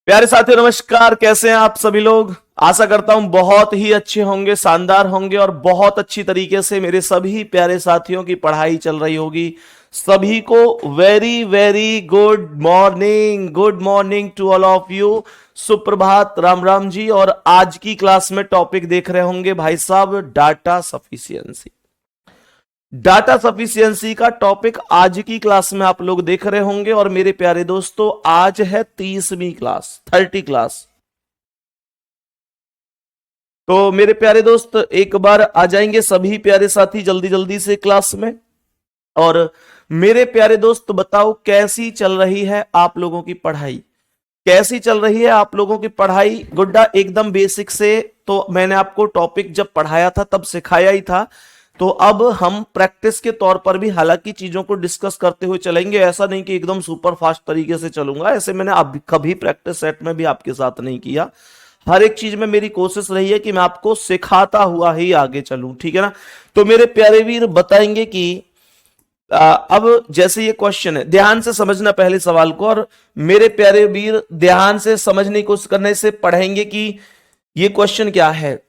प्यारे साथियों नमस्कार। कैसे हैं आप सभी लोग। आशा करता हूं बहुत ही अच्छे होंगे, शानदार होंगे और बहुत अच्छी तरीके से मेरे सभी प्यारे साथियों की पढ़ाई चल रही होगी। सभी को very very good morning to all of you. सुप्रभात, राम राम जी। और आज की क्लास में टॉपिक देख रहे होंगे भाई साहब, डाटा सफिशियंसी। डाटा सफिशियंसी का टॉपिक आज की क्लास में आप लोग देख रहे होंगे। और मेरे प्यारे दोस्तों, आज है 30वीं क्लास, 30 क्लास। तो मेरे प्यारे दोस्त एक बार आ जाएंगे सभी प्यारे साथी जल्दी जल्दी से क्लास में। और मेरे प्यारे दोस्त बताओ कैसी चल रही है आप लोगों की पढ़ाई, कैसी चल रही है आप लोगों की पढ़ाई। गुड्डा एकदम बेसिक से तो मैंने आपको टॉपिक जब पढ़ाया था तब सिखाया ही था। तो अब हम प्रैक्टिस के तौर पर भी हालांकि चीजों को डिस्कस करते हुए चलेंगे। ऐसा नहीं कि एकदम सुपर फास्ट तरीके से चलूंगा, ऐसे मैंने अब कभी प्रैक्टिस सेट में भी आपके साथ नहीं किया। हर एक चीज में मेरी कोशिश रही है कि मैं आपको सिखाता हुआ ही आगे चलूं, ठीक है ना। तो मेरे प्यारे वीर बताएंगे कि अब जैसे ये क्वेश्चन है, ध्यान से समझना पहले सवाल को। और मेरे प्यारे वीर ध्यान से समझने की कोशिश करने से पढ़ेंगे कि ये क्वेश्चन क्या है।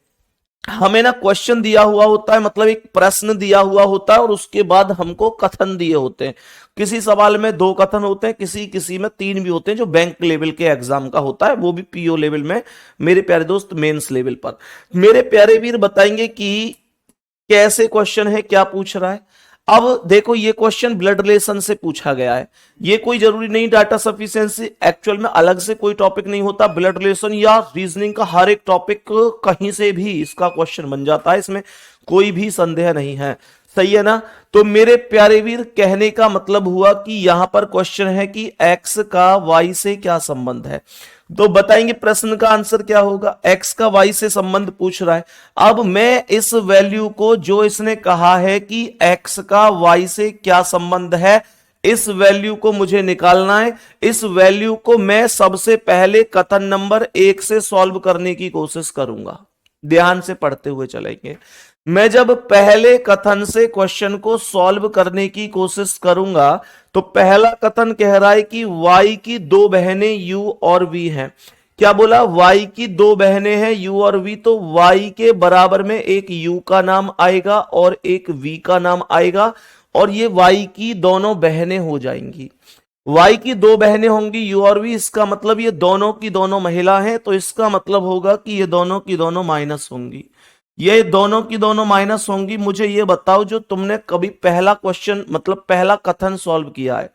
हमें ना क्वेश्चन दिया हुआ होता है, मतलब एक प्रश्न दिया हुआ होता है और उसके बाद हमको कथन दिए होते हैं। किसी सवाल में 2 कथन होते हैं, किसी किसी में 3 भी होते हैं, जो बैंक लेवल के एग्जाम का होता है, वो भी पीओ लेवल में। मेरे प्यारे दोस्त मेंस लेवल पर मेरे प्यारे वीर बताएंगे कि कैसे क्वेश्चन है, क्या पूछ रहा है। अब देखो ये क्वेश्चन ब्लड रिलेशन से पूछा गया है। ये कोई जरूरी नहीं डाटा सफिशिएंसी एक्चुअल में अलग से कोई टॉपिक नहीं होता। ब्लड रिलेशन या रीजनिंग का हर एक टॉपिक कहीं से भी इसका क्वेश्चन बन जाता है, इसमें कोई भी संदेह नहीं है। सही है ना। तो मेरे प्यारे वीर कहने का मतलब हुआ कि यहां पर क्वेश्चन है कि एक्स का वाई से क्या संबंध है। तो बताएंगे प्रश्न का आंसर क्या होगा। एक्स का वाई से संबंध पूछ रहा है। अब मैं इस वैल्यू को, जो इसने कहा है कि एक्स का वाई से क्या संबंध है, इस वैल्यू को मुझे निकालना है। इस वैल्यू को मैं सबसे पहले कथन नंबर 1 से सॉल्व करने की कोशिश करूंगा। ध्यान से पढ़ते हुए चलेंगे। मैं जब पहले कथन से क्वेश्चन को सॉल्व करने की कोशिश करूंगा तो पहला कथन कह रहा है कि y की 2 बहनें u और v हैं। क्या बोला, y की 2 बहनें हैं u और v। तो y के बराबर में एक u का नाम आएगा और एक v का नाम आएगा, और ये y की दोनों बहनें हो जाएंगी। y की 2 बहनें होंगी u और v, इसका मतलब ये दोनों की दोनों महिला हैं, तो इसका मतलब होगा कि ये दोनों की दोनों माइनस होंगी। ये दोनों की दोनों माइनस होंगी। मुझे ये बताओ, जो तुमने कभी पहला क्वेश्चन मतलब पहला कथन सॉल्व किया है,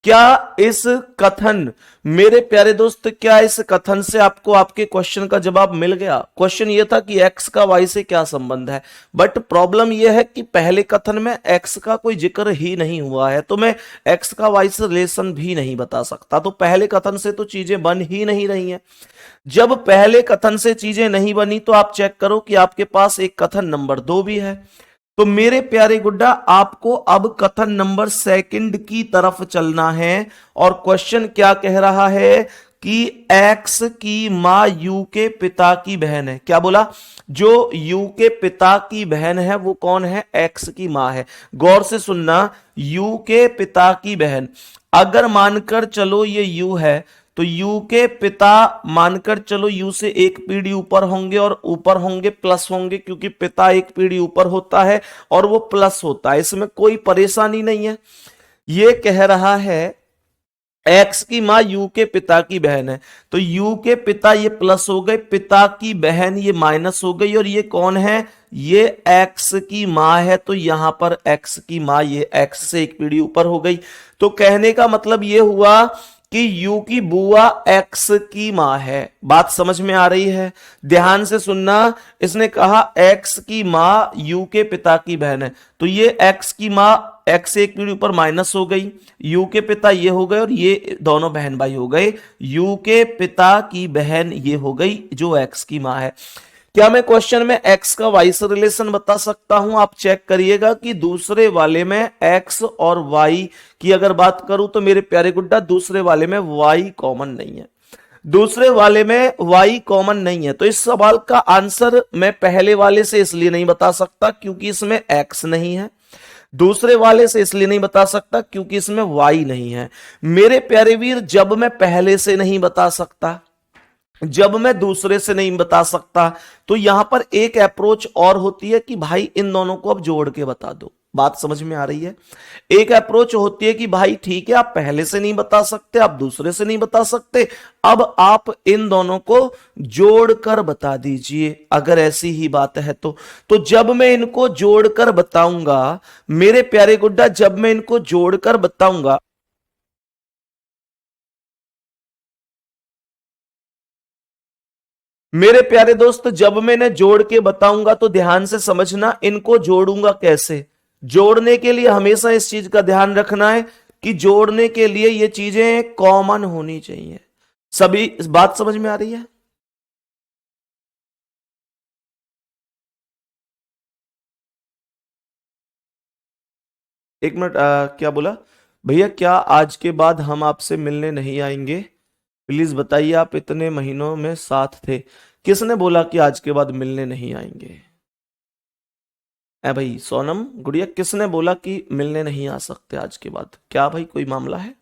क्या इस कथन, मेरे प्यारे दोस्त, क्या इस कथन से आपको आपके क्वेश्चन का जवाब मिल गया। क्वेश्चन ये था कि एक्स का वाई से क्या संबंध है, बट प्रॉब्लम यह है कि पहले कथन में एक्स का कोई जिक्र ही नहीं हुआ है, तो मैं एक्स का वाई से रिलेशन भी नहीं बता सकता। तो पहले कथन से तो चीजें बन ही नहीं रही हैं। जब पहले कथन से चीजें नहीं बनी तो आप चेक करो कि आपके पास एक कथन नंबर 2 भी है। तो मेरे प्यारे गुड्डा, आपको अब कथन नंबर 2 की तरफ चलना है। और क्वेश्चन क्या कह रहा है कि एक्स की मां यू के पिता की बहन है। क्या बोला, जो यू के पिता की बहन है वो कौन है, एक्स की मां है। गौर से सुनना, यू के पिता की बहन, अगर मानकर चलो ये यू है तो यू के पिता मानकर चलो यू से एक पीढ़ी ऊपर होंगे, और ऊपर होंगे प्लस होंगे, क्योंकि पिता एक पीढ़ी ऊपर होता है और वो प्लस होता है, इसमें कोई परेशानी नहीं है। ये कह रहा है एक्स की मां यू के पिता की बहन है, तो यू के पिता ये प्लस हो गए, पिता की बहन ये माइनस हो गई, और ये कौन है, ये एक्स की मां है। तो यहां पर एक्स की मां ये एक्स से एक पीढ़ी ऊपर हो गई। तो कहने का मतलब ये हुआ कि यू की बुआ एक्स की मां है। बात समझ में आ रही है, ध्यान से सुनना। इसने कहा एक्स की मां यू के पिता की बहन है, तो ये एक्स की मां एक्स से एक पीढ़ी ऊपर माइनस हो गई, यू के पिता ये हो गए और ये दोनों बहन भाई हो गए। यू के पिता की बहन ये हो गई जो एक्स की मां है। क्या मैं क्वेश्चन में एक्स का वाई से रिलेशन बता सकता हूं। आप चेक करिएगा कि दूसरे वाले में एक्स और वाई की अगर बात करूं तो मेरे प्यारे गुड्डा दूसरे वाले में वाई कॉमन नहीं है, दूसरे वाले में वाई कॉमन नहीं है। तो इस सवाल का आंसर मैं पहले वाले से इसलिए नहीं बता सकता क्योंकि इसमें एक्स नहीं है। दूसरे वाले से इसलिए नहीं बता सकता क्योंकि इसमें y नहीं है। मेरे प्यारे वीर, जब मैं पहले से नहीं बता सकता, जब मैं दूसरे से नहीं बता सकता, तो यहां पर एक अप्रोच और होती है कि भाई इन दोनों को अब जोड़ के बता दो। बात समझ में आ रही है? एक अप्रोच होती है कि भाई ठीक है, आप पहले से नहीं बता सकते, आप दूसरे से नहीं बता सकते, अब आप इन दोनों को जोड़कर बता दीजिए, अगर ऐसी ही बात है तो जब मैं इनको जोड़कर बताऊंगा मेरे प्यारे गुड्डा, जब मैं इनको जोड़कर बताऊंगा, मेरे प्यारे दोस्त, जब मैं इन्हें जोड़ के बताऊंगा तो ध्यान से समझना, इनको जोड़ूंगा कैसे। जोड़ने के लिए हमेशा इस चीज का ध्यान रखना है कि जोड़ने के लिए ये चीजें कॉमन होनी चाहिए। सभी इस बात समझ में आ रही है? एक मिनट, क्या बोला भैया? क्या आज के बाद हम आपसे मिलने नहीं आएंगे? प्लीज बताइए, आप इतने महीनों में साथ थे। किसने बोला कि आज के बाद मिलने नहीं आएंगे? ए भाई सोनम गुड़िया, किसने बोला कि मिलने नहीं आ सकते आज के बाद? क्या भाई कोई मामला है?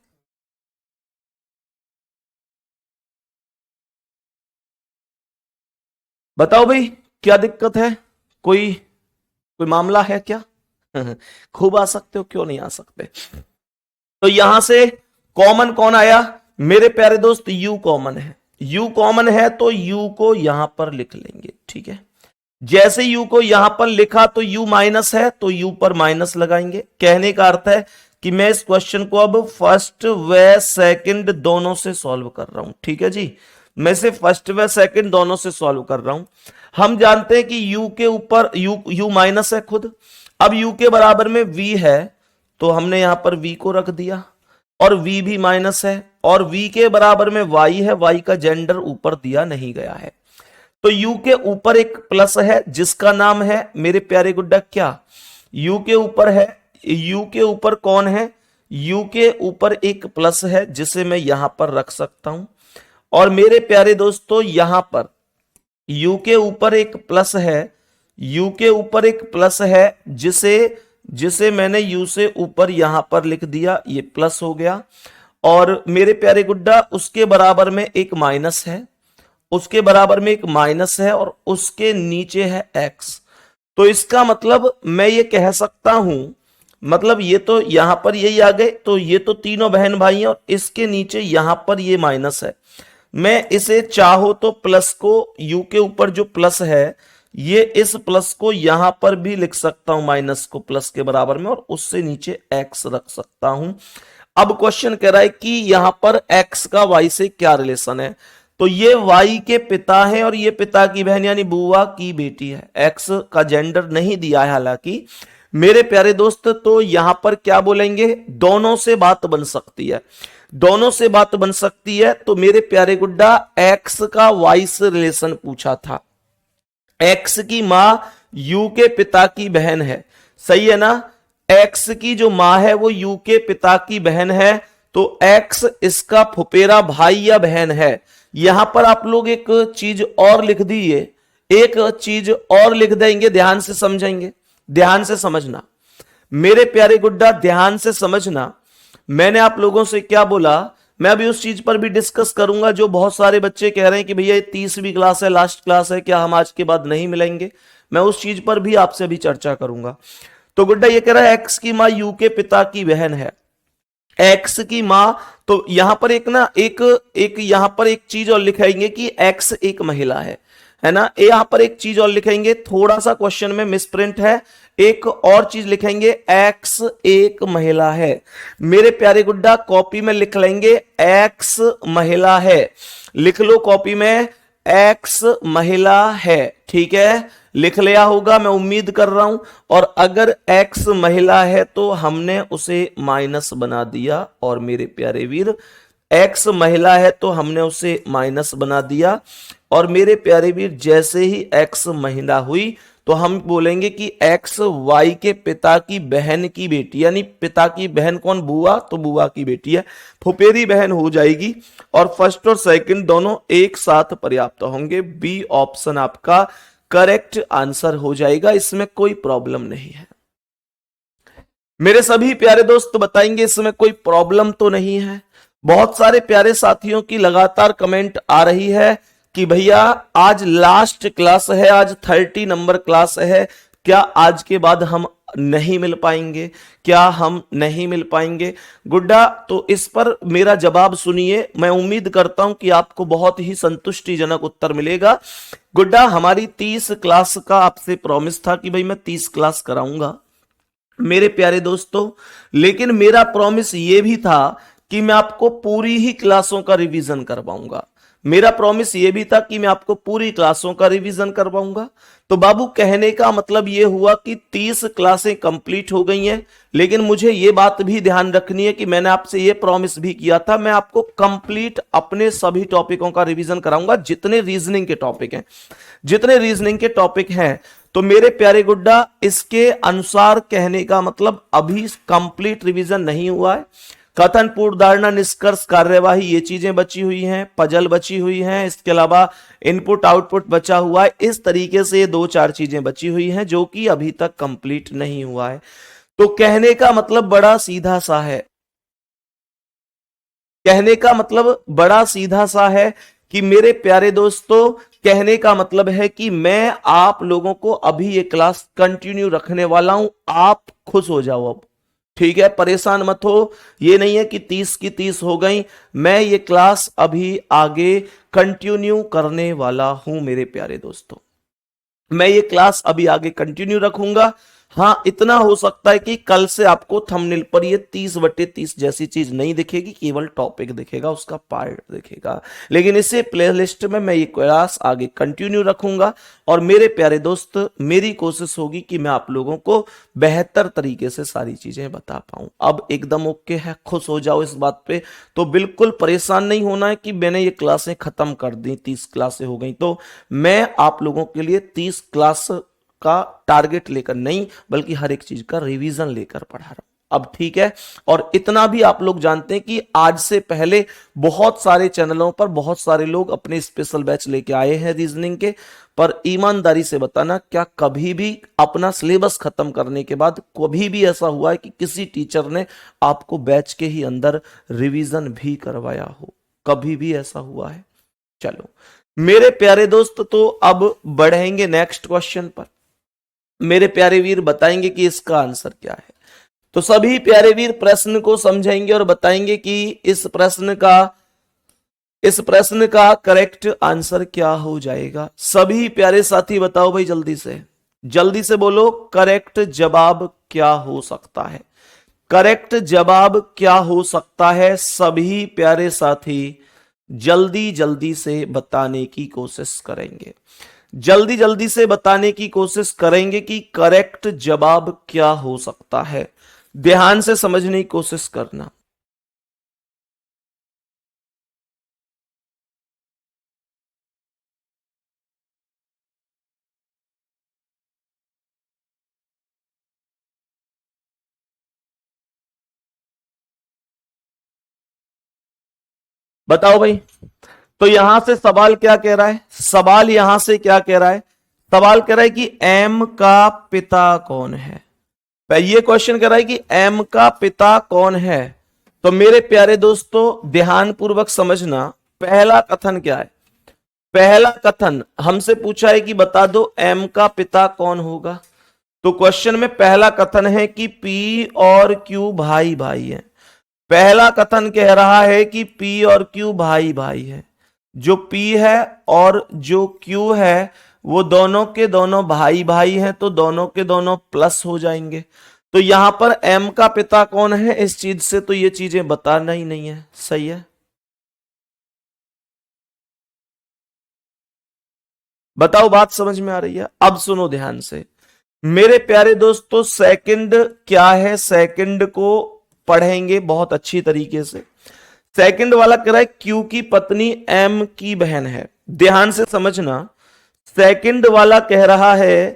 बताओ भाई, क्या दिक्कत है? कोई कोई मामला है क्या? खूब आ सकते हो, क्यों नहीं आ सकते? तो यहां से कॉमन कौन आया? मेरे प्यारे दोस्त, यू कॉमन है। यू कॉमन है तो यू को यहां पर लिख लेंगे, ठीक है। जैसे यू को यहां पर लिखा तो यू माइनस है तो यू पर माइनस लगाएंगे। कहने का अर्थ है कि मैं इस क्वेश्चन को अब फर्स्ट व सेकंड दोनों से सॉल्व कर रहा हूं, ठीक है जी। मैं से फर्स्ट व सेकंड दोनों से सॉल्व कर रहा हूं। हम जानते हैं कि यू के ऊपर यू माइनस है खुद। अब यू के बराबर में v है तो हमने यहां पर v को रख दिया, और v भी माइनस है, और v के बराबर में y है, y का जेंडर ऊपर दिया नहीं गया है। तो u के ऊपर एक प्लस है जिसका नाम है मेरे प्यारे गुड्डा क्या? u के ऊपर है, u के ऊपर कौन है? u के ऊपर एक प्लस है जिसे मैं यहां पर रख सकता हूं। और मेरे प्यारे दोस्तों, यहां पर u के ऊपर एक प्लस है, u के ऊपर एक प्लस है जिसे जिसे मैंने u से ऊपर यहां पर लिख दिया, ये प्लस हो गया। और मेरे प्यारे गुड्डा, उसके बराबर में एक माइनस है, उसके बराबर में एक माइनस है, और उसके नीचे है x। तो इसका मतलब मैं ये कह सकता हूं, मतलब ये तो यहां पर यही आ गए, तो ये तो तीनों बहन भाई हैं, और इसके नीचे यहां पर ये माइनस है। मैं इसे चाहो तो प्लस को, u के ऊपर जो प्लस है, ये इस प्लस को यहां पर भी लिख सकता हूं, माइनस को प्लस के बराबर में, और उससे नीचे x रख सकता हूं। अब क्वेश्चन कह रहा है कि यहां पर x का y से क्या रिलेशन है? तो ये y के पिता है और ये पिता की बहन यानी बुआ की बेटी है। x का जेंडर नहीं दिया है हालांकि मेरे प्यारे दोस्त। तो यहां पर क्या बोलेंगे? दोनों से बात बन सकती है, दोनों से बात बन सकती है। तो मेरे प्यारे गुड्डा, x का y से रिलेशन पूछा था। x की मां u के पिता की बहन है, सही है ना? x की जो मां है वो u के पिता की बहन है, तो x इसका फुफेरा भाई या बहन है। यहां पर आप लोग एक चीज और लिख दीजिए, एक चीज और लिख देंगे, ध्यान से समझेंगे, ध्यान से समझना मेरे प्यारे गुड्डा, ध्यान से समझना। मैंने आप लोगों से क्या बोला? मैं अभी उस चीज पर भी डिस्कस करूंगा जो बहुत सारे बच्चे कह रहे हैं कि भैया ये 30वीं क्लास है, लास्ट क्लास है, क्या हम आज के बाद नहीं मिलेंगे? मैं उस चीज पर भी आपसे अभी चर्चा करूंगा। तो गुड्डा ये कह रहा है एक्स की मां यू के पिता की बहन है, एक्स की मां। तो यहां पर एक ना एक एक यहां पर एक चीज और लिखेंगे कि एक्स एक महिला है ना? यहां पर एक चीज और लिखेंगे, थोड़ा सा क्वेश्चन में मिसप्रिंट है, एक और चीज लिखेंगे, एक्स एक महिला है। मेरे प्यारे गुड्डा, कॉपी में लिख लेंगे एक्स महिला है, लिख लो कॉपी में एक्स महिला है, ठीक है? लिख लिया होगा मैं उम्मीद कर रहा हूं। और अगर एक्स महिला है तो हमने उसे माइनस बना दिया, और मेरे प्यारे वीर एक्स महिला है तो हमने उसे माइनस बना दिया। और मेरे प्यारे वीर, जैसे ही एक्स महिला हुई तो हम बोलेंगे कि एक्स वाई के पिता की बहन की बेटी, यानी पिता की बहन कौन? बुआ, तो बुआ की बेटी है, फुफेरी बहन हो जाएगी। और फर्स्ट और सेकंड दोनों एक साथ पर्याप्त होंगे। बी ऑप्शन आपका करेक्ट आंसर हो जाएगा, इसमें कोई प्रॉब्लम नहीं है। मेरे सभी प्यारे दोस्त बताएंगे इसमें कोई प्रॉब्लम तो नहीं है। बहुत सारे प्यारे साथियों की लगातार कमेंट आ रही है कि भैया आज लास्ट क्लास है, आज 30 नंबर क्लास है, क्या आज के बाद हम नहीं मिल पाएंगे, क्या हम नहीं मिल पाएंगे? गुड्डा, तो इस पर मेरा जवाब सुनिए, मैं उम्मीद करता हूं कि आपको बहुत ही संतुष्टिजनक उत्तर मिलेगा। गुड्डा, हमारी 30 क्लास का आपसे प्रॉमिस था कि भाई मैं 30 क्लास कराऊंगा मेरे प्यारे दोस्तों, लेकिन मेरा प्रॉमिस यह भी था कि मैं आपको पूरी ही क्लासों का रिवीजन करवाऊंगा। मेरा प्रॉमिस यह भी था कि मैं आपको पूरी क्लासों का रिवीजन करवाऊंगा। तो बाबू, कहने का मतलब यह हुआ कि 30 क्लासें कंप्लीट हो गई हैं, लेकिन मुझे यह बात भी ध्यान रखनी है कि मैंने आपसे यह प्रॉमिस भी किया था मैं आपको कंप्लीट अपने सभी टॉपिकों का रिवीजन कराऊंगा, जितने रीजनिंग के टॉपिक हैं, जितने रीजनिंग के टॉपिक हैं। तो मेरे प्यारे गुड्डा, इसके अनुसार कहने का मतलब अभी कंप्लीट रिवीजन नहीं हुआ है। कथन, पूर्वधारणा, निष्कर्ष, कार्यवाही, ये चीजें बची हुई हैं, पजल बची हुई हैं, इसके अलावा इनपुट आउटपुट बचा हुआ है। इस तरीके से 2-4 चीजें बची हुई हैं जो कि अभी तक कंप्लीट नहीं हुआ है। तो कहने का मतलब बड़ा सीधा सा है, कहने का मतलब बड़ा सीधा सा है कि मेरे प्यारे दोस्तों, कहने का मतलब है कि मैं आप लोगों को अभी ये क्लास कंटिन्यू रखने वाला हूं। आप खुश हो जाओ अब, ठीक है? परेशान मत हो। ये नहीं है कि 30 की 30 हो गई, मैं ये क्लास अभी आगे कंटिन्यू करने वाला हूं मेरे प्यारे दोस्तों। मैं ये क्लास अभी आगे कंटिन्यू रखूंगा। हाँ, इतना हो सकता है कि कल से आपको थंबनेल पर ये 30/30 जैसी चीज नहीं दिखेगी, केवल टॉपिक दिखेगा, उसका पार्ट दिखेगा, लेकिन इसे प्लेलिस्ट में मैं ये क्लास आगे कंटिन्यू रखूंगा। और मेरे प्यारे दोस्त, मेरी कोशिश होगी कि मैं आप लोगों को बेहतर तरीके से सारी चीजें बता पाऊं। अब एकदम ओके है, खुश हो जाओ इस बात पे। तो बिल्कुल परेशान नहीं होना है कि मैंने ये क्लासें खत्म कर दी, 30 क्लासें हो गई। तो मैं आप लोगों के लिए 30 क्लास का टारगेट लेकर नहीं, बल्कि हर एक चीज का रिवीजन लेकर पढ़ा रहा हूं अब, ठीक है? और इतना भी आप लोग जानते हैं कि आज से पहले बहुत सारे चैनलों पर बहुत सारे लोग अपने स्पेशल बैच लेके आए हैं रीजनिंग के, पर ईमानदारी से बताना, क्या कभी भी अपना सिलेबस खत्म करने के बाद कभी भी ऐसा हुआ है कि किसी टीचर ने आपको बैच के ही अंदर रिवीजन भी करवाया हो? कभी भी ऐसा हुआ है? चलो मेरे प्यारे दोस्त, तो अब बढ़ेंगे नेक्स्ट क्वेश्चन पर। मेरे प्यारे वीर बताएंगे कि इसका आंसर क्या है। तो सभी प्यारे वीर प्रश्न को समझेंगे और बताएंगे कि इस प्रश्न का करेक्ट आंसर क्या हो जाएगा। सभी प्यारे साथी बताओ भाई, जल्दी से बोलो, करेक्ट जवाब क्या हो सकता है? करेक्ट जवाब क्या हो सकता है? सभी प्यारे साथी जल्दी जल्दी से बताने की कोशिश करेंगे, जल्दी जल्दी से बताने की कोशिश करेंगे कि करेक्ट जवाब क्या हो सकता है। ध्यान से समझने की कोशिश करना। बताओ भाई। तो यहां से सवाल क्या कह रहा है? सवाल यहां से क्या कह रहा है? सवाल कह रहा है कि एम का पिता कौन है। ये क्वेश्चन कह रहा है कि एम का पिता कौन है। तो मेरे प्यारे दोस्तों, ध्यान पूर्वक समझना। पहला कथन क्या है? पहला कथन हमसे पूछा है कि बता दो एम का पिता कौन होगा। तो क्वेश्चन में पहला कथन है कि पी और क्यू भाई भाई है। पहला कथन कह रहा है कि पी और क्यू भाई भाई है। जो पी है और जो क्यू है वो दोनों के दोनों भाई भाई हैं, तो दोनों के दोनों प्लस हो जाएंगे। तो यहां पर एम का पिता कौन है, इस चीज से तो ये चीजें बताना ही नहीं है। सही है? बताओ, बात समझ में आ रही है? अब सुनो ध्यान से मेरे प्यारे दोस्तों, सेकंड क्या है, सेकंड को पढ़ेंगे बहुत अच्छी तरीके से। सेकंड वाला कह रहा है क्यू की पत्नी एम की बहन है। ध्यान से समझना, सेकंड वाला कह रहा है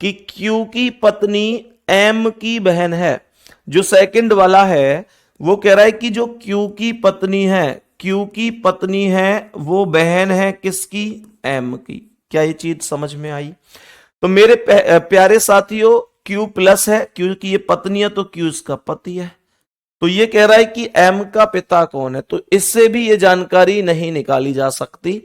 कि क्यू की पत्नी एम की बहन है। जो सेकंड वाला है वो कह रहा है कि जो क्यू की पत्नी है, क्यू की पत्नी है, वो बहन है किसकी? एम की। क्या ये चीज समझ में आई? तो मेरे प्यारे साथियों, Q प्लस है, क्योंकि ये पत्नी है तो Q इसका पति है। तो ये कह रहा है कि M का पिता कौन है, तो इससे भी ये जानकारी नहीं निकाली जा सकती।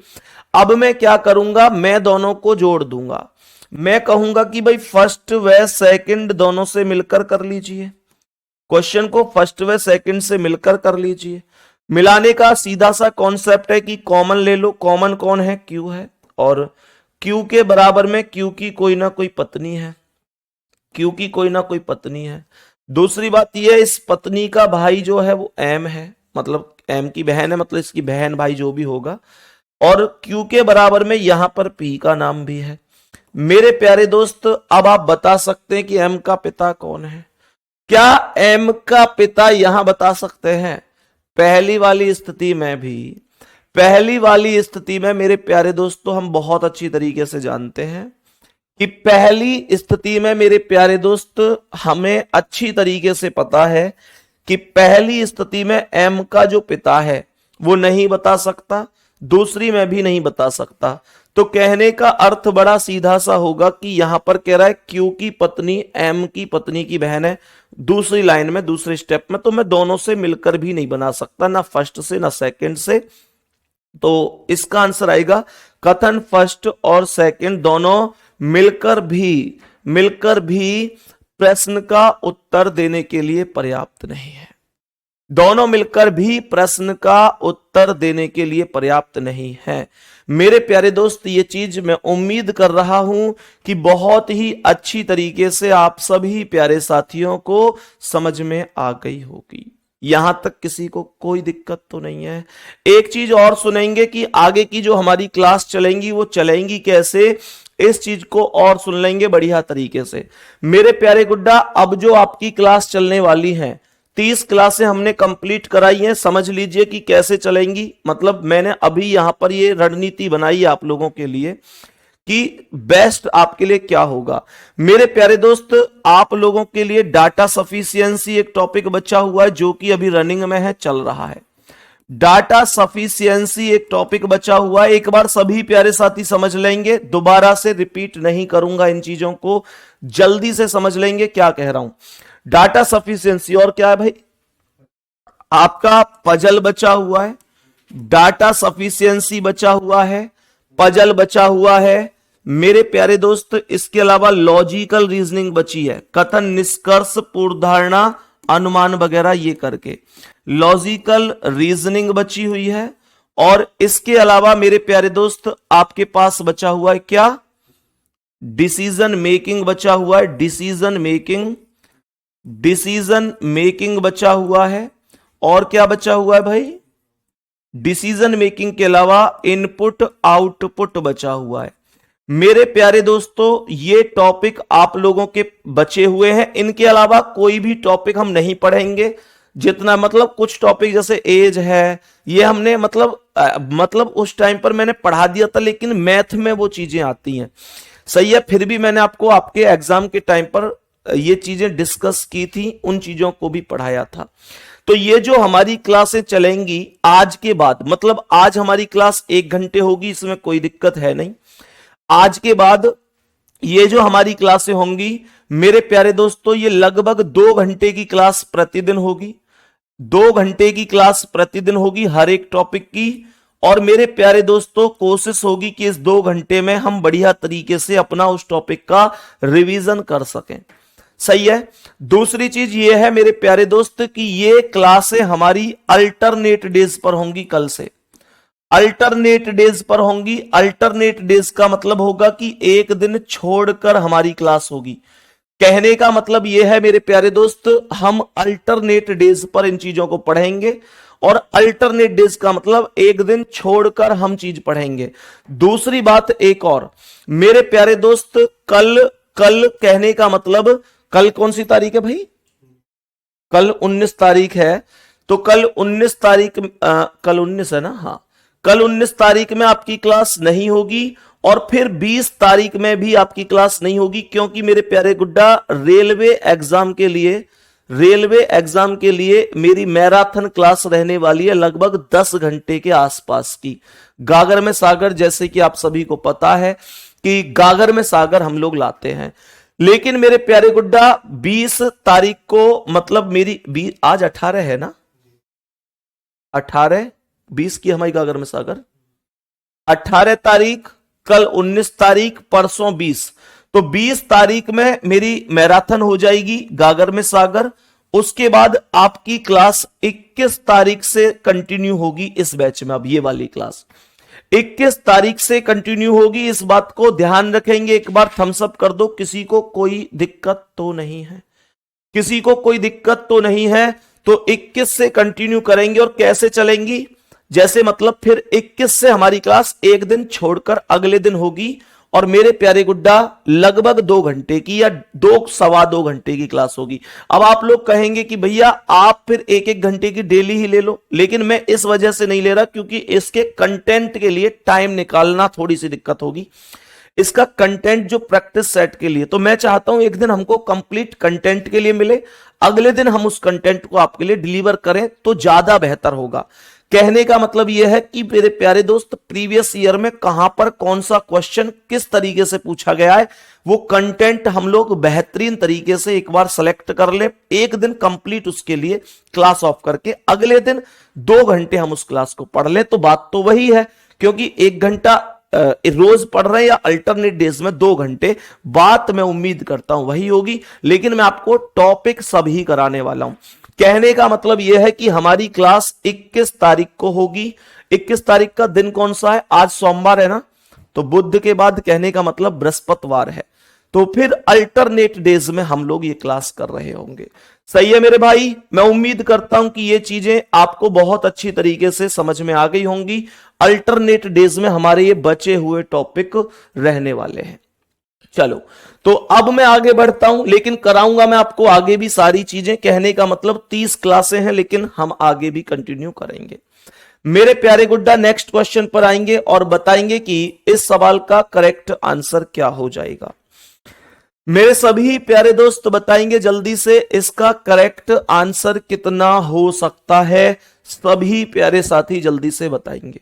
अब मैं क्या करूंगा, मैं दोनों को जोड़ दूंगा। मैं कहूंगा कि भाई फर्स्ट व सेकंड दोनों से मिलकर कर लीजिए, क्वेश्चन को फर्स्ट व सेकंड से मिलकर कर लीजिए। मिलाने का सीधा सा कॉन्सेप्ट है कि कॉमन ले लो। कॉमन कौन है, Q है, और Q के बराबर में Q की कोई ना कोई पत्नी है, Q की कोई ना कोई पत्नी है। दूसरी बात यह है, इस पत्नी का भाई जो है वो M है, मतलब M की बहन है, मतलब इसकी बहन भाई जो भी होगा, और Q के बराबर में यहां पर P का नाम भी है। मेरे प्यारे दोस्त, अब आप बता सकते हैं कि M का पिता कौन है। क्या M का पिता यहां बता सकते हैं? पहली वाली स्थिति में मेरे प्यारे दोस्तों हम बहुत अच्छी तरीके से जानते हैं कि पहली स्थिति में मेरे प्यारे दोस्त हमें अच्छी तरीके से पता है कि पहली स्थिति में M का जो पिता है वो नहीं बता सकता, दूसरी में भी नहीं बता सकता। तो कहने का अर्थ बड़ा सीधा सा होगा कि यहां पर कह रहा है Q की पत्नी M की पत्नी की बहन है, दूसरी लाइन में दूसरे स्टेप में, तो मैं दोनों से मिलकर भी नहीं बना सकता, ना फर्स्ट से ना सेकंड से। तो इसका आंसर आएगा कथन फर्स्ट और सेकंड दोनों मिलकर भी प्रश्न का उत्तर देने के लिए पर्याप्त नहीं है। दोनों मिलकर भी प्रश्न का उत्तर देने के लिए पर्याप्त नहीं है। मेरे प्यारे दोस्त, ये चीज मैं उम्मीद कर रहा हूं कि बहुत ही अच्छी तरीके से आप सभी प्यारे साथियों को समझ में आ गई होगी। यहां तक किसी को कोई दिक्कत तो नहीं है। एक चीज और सुनेंगे कि आगे की जो हमारी क्लास चलेंगी वो चलेंगी कैसे, इस चीज को और सुन लेंगे बढ़िया तरीके से। मेरे प्यारे गुड्डा, अब जो आपकी क्लास चलने वाली है, 30 क्लासें हमने कंप्लीट कराई हैं। समझ लीजिए कि कैसे चलेंगी। मतलब मैंने अभी यहां पर ये रणनीति बनाई है आप लोगों के लिए कि बेस्ट आपके लिए क्या होगा। मेरे प्यारे दोस्त, आप लोगों के लिए डाटा सफिशिएंसी एक टॉपिक बचा हुआ है जो कि अभी रनिंग में है, चल रहा है। डाटा सफिशिएंसी एक टॉपिक बचा हुआ है, एक बार सभी प्यारे साथी समझ लेंगे, दोबारा से रिपीट नहीं करूंगा इन चीजों को, जल्दी से समझ लेंगे क्या कह रहा हूं। डाटा सफिशिएंसी और क्या है भाई, आपका पजल बचा हुआ है, डाटा सफिशिएंसी बचा हुआ है, पजल बचा हुआ है मेरे प्यारे दोस्त। इसके अलावा लॉजिकल रीजनिंग बची है, कथन निष्कर्ष पूर्वधारणा अनुमान वगैरह ये करके लॉजिकल रीजनिंग बची हुई है। और इसके अलावा मेरे प्यारे दोस्त आपके पास बचा हुआ है क्या, डिसीजन मेकिंग बचा हुआ है, डिसीजन मेकिंग बचा हुआ है। और क्या बचा हुआ है भाई, डिसीजन मेकिंग के अलावा इनपुट आउटपुट बचा हुआ है। मेरे प्यारे दोस्तों, ये टॉपिक आप लोगों के बचे हुए हैं। इनके अलावा कोई भी टॉपिक हम नहीं पढ़ेंगे, जितना मतलब कुछ टॉपिक जैसे एज है ये हमने मतलब उस टाइम पर मैंने पढ़ा दिया था, लेकिन मैथ में वो चीजें आती हैं, सही है। फिर भी मैंने आपको आपके एग्जाम के टाइम पर ये चीजें डिस्कस की थी, उन चीजों को भी पढ़ाया था। तो ये जो हमारी क्लासें चलेंगी आज के बाद, मतलब आज हमारी क्लास 1 घंटे होगी, इसमें कोई दिक्कत है नहीं। आज के बाद ये जो हमारी क्लासें होंगी मेरे प्यारे दोस्तों, ये लगभग 2 घंटे की क्लास प्रतिदिन होगी, 2 घंटे की क्लास प्रतिदिन होगी हर एक टॉपिक की। और मेरे प्यारे दोस्तों, कोशिश होगी कि इस 2 घंटे में हम बढ़िया तरीके से अपना उस टॉपिक का रिवीजन कर सकें, सही है। दूसरी चीज ये है मेरे प्यारे दोस्त कि ये क्लासें हमारी अल्टरनेट डेज पर होंगी, कल से अल्टरनेट डेज पर होंगी। अल्टरनेट डेज का मतलब होगा कि एक दिन छोड़कर हमारी क्लास होगी। कहने का मतलब यह है मेरे प्यारे दोस्त, हम अल्टरनेट डेज पर इन चीजों को पढ़ेंगे, और अल्टरनेट डेज का मतलब एक दिन छोड़कर हम चीज पढ़ेंगे। दूसरी बात एक और मेरे प्यारे दोस्त, कल कहने का मतलब, कल कौन सी तारीख है भाई, कल 19 तारीख है। तो कल 19 तारीख, कल 19 है ना, हाँ, कल 19 तारीख में आपकी क्लास नहीं होगी, और फिर 20 तारीख में भी आपकी क्लास नहीं होगी, क्योंकि मेरे प्यारे गुड्डा रेलवे एग्जाम के लिए मेरी मैराथन क्लास रहने वाली है, लगभग 10 घंटे के आसपास की। गागर में सागर, जैसे कि आप सभी को पता है कि गागर में सागर हम लोग लाते हैं। लेकिन मेरे प्यारे गुड्डा 20 तारीख को, मतलब मेरी आज 18 है ना, 18 20 की हमारी गागर में सागर, 18 तारीख, कल 19 तारीख, परसों 20, तो 20 तारीख में मेरी मैराथन हो जाएगी गागर में सागर। उसके बाद आपकी क्लास 21 तारीख से कंटिन्यू होगी इस बैच में। अब ये वाली क्लास 21 तारीख से कंटिन्यू होगी, इस बात को ध्यान रखेंगे। एक बार थम्स अप कर दो, किसी को कोई दिक्कत तो नहीं है, किसी को कोई दिक्कत तो नहीं है। तो 21 से कंटिन्यू करेंगे। और कैसे चलेंगी, जैसे मतलब फिर 21 से हमारी क्लास एक दिन छोड़कर अगले दिन होगी। और मेरे प्यारे गुड्डा लगभग 2 घंटे की या 2 सवा 2 घंटे की क्लास होगी। अब आप लोग कहेंगे कि भैया आप फिर 1-1 घंटे की डेली ही ले लो, लेकिन मैं इस वजह से नहीं ले रहा क्योंकि इसके कंटेंट के लिए टाइम निकालना थोड़ी सी दिक्कत होगी। इसका कंटेंट जो प्रैक्टिस सेट के लिए, तो मैं चाहता हूं एक दिन हमको कंप्लीट कंटेंट के लिए मिले, अगले दिन हम उस कंटेंट को आपके लिए डिलीवर करें तो ज्यादा बेहतर होगा। कहने का मतलब यह है कि मेरे प्यारे दोस्त, प्रीवियस ईयर में कहां पर कौन सा क्वेश्चन किस तरीके से पूछा गया है, वो कंटेंट हम लोग बेहतरीन तरीके से एक बार सेलेक्ट कर ले, एक दिन कंप्लीट उसके लिए क्लास ऑफ करके अगले दिन 2 घंटे हम उस क्लास को पढ़ ले। तो बात तो वही है, क्योंकि 1 घंटा रोज पढ़ रहे हैं या अल्टरनेट डेज में 2 घंटे, बात मैं उम्मीद करता हूं वही होगी, लेकिन मैं आपको टॉपिक सभी कराने वाला हूं। कहने का मतलब यह है कि हमारी क्लास 21 तारीख को होगी। 21 तारीख का दिन कौन सा है, आज सोमवार है ना, तो बुध के बाद कहने का मतलब बृहस्पतिवार है, तो फिर अल्टरनेट डेज में हम लोग ये क्लास कर रहे होंगे। सही है मेरे भाई, मैं उम्मीद करता हूं कि ये चीजें आपको बहुत अच्छी तरीके से समझ में आ गई होंगी। अल्टरनेट डेज में हमारे ये बचे हुए टॉपिक रहने वाले हैं। चलो, तो अब मैं आगे बढ़ता हूं, लेकिन कराऊंगा मैं आपको आगे भी सारी चीजें। कहने का मतलब 30 क्लासें हैं, लेकिन हम आगे भी कंटिन्यू करेंगे। मेरे प्यारे गुड्डा नेक्स्ट क्वेश्चन पर आएंगे और बताएंगे कि इस सवाल का करेक्ट आंसर क्या हो जाएगा। मेरे सभी प्यारे दोस्त बताएंगे जल्दी से इसका करेक्ट आंसर कितना हो सकता है। सभी प्यारे साथी जल्दी से बताएंगे।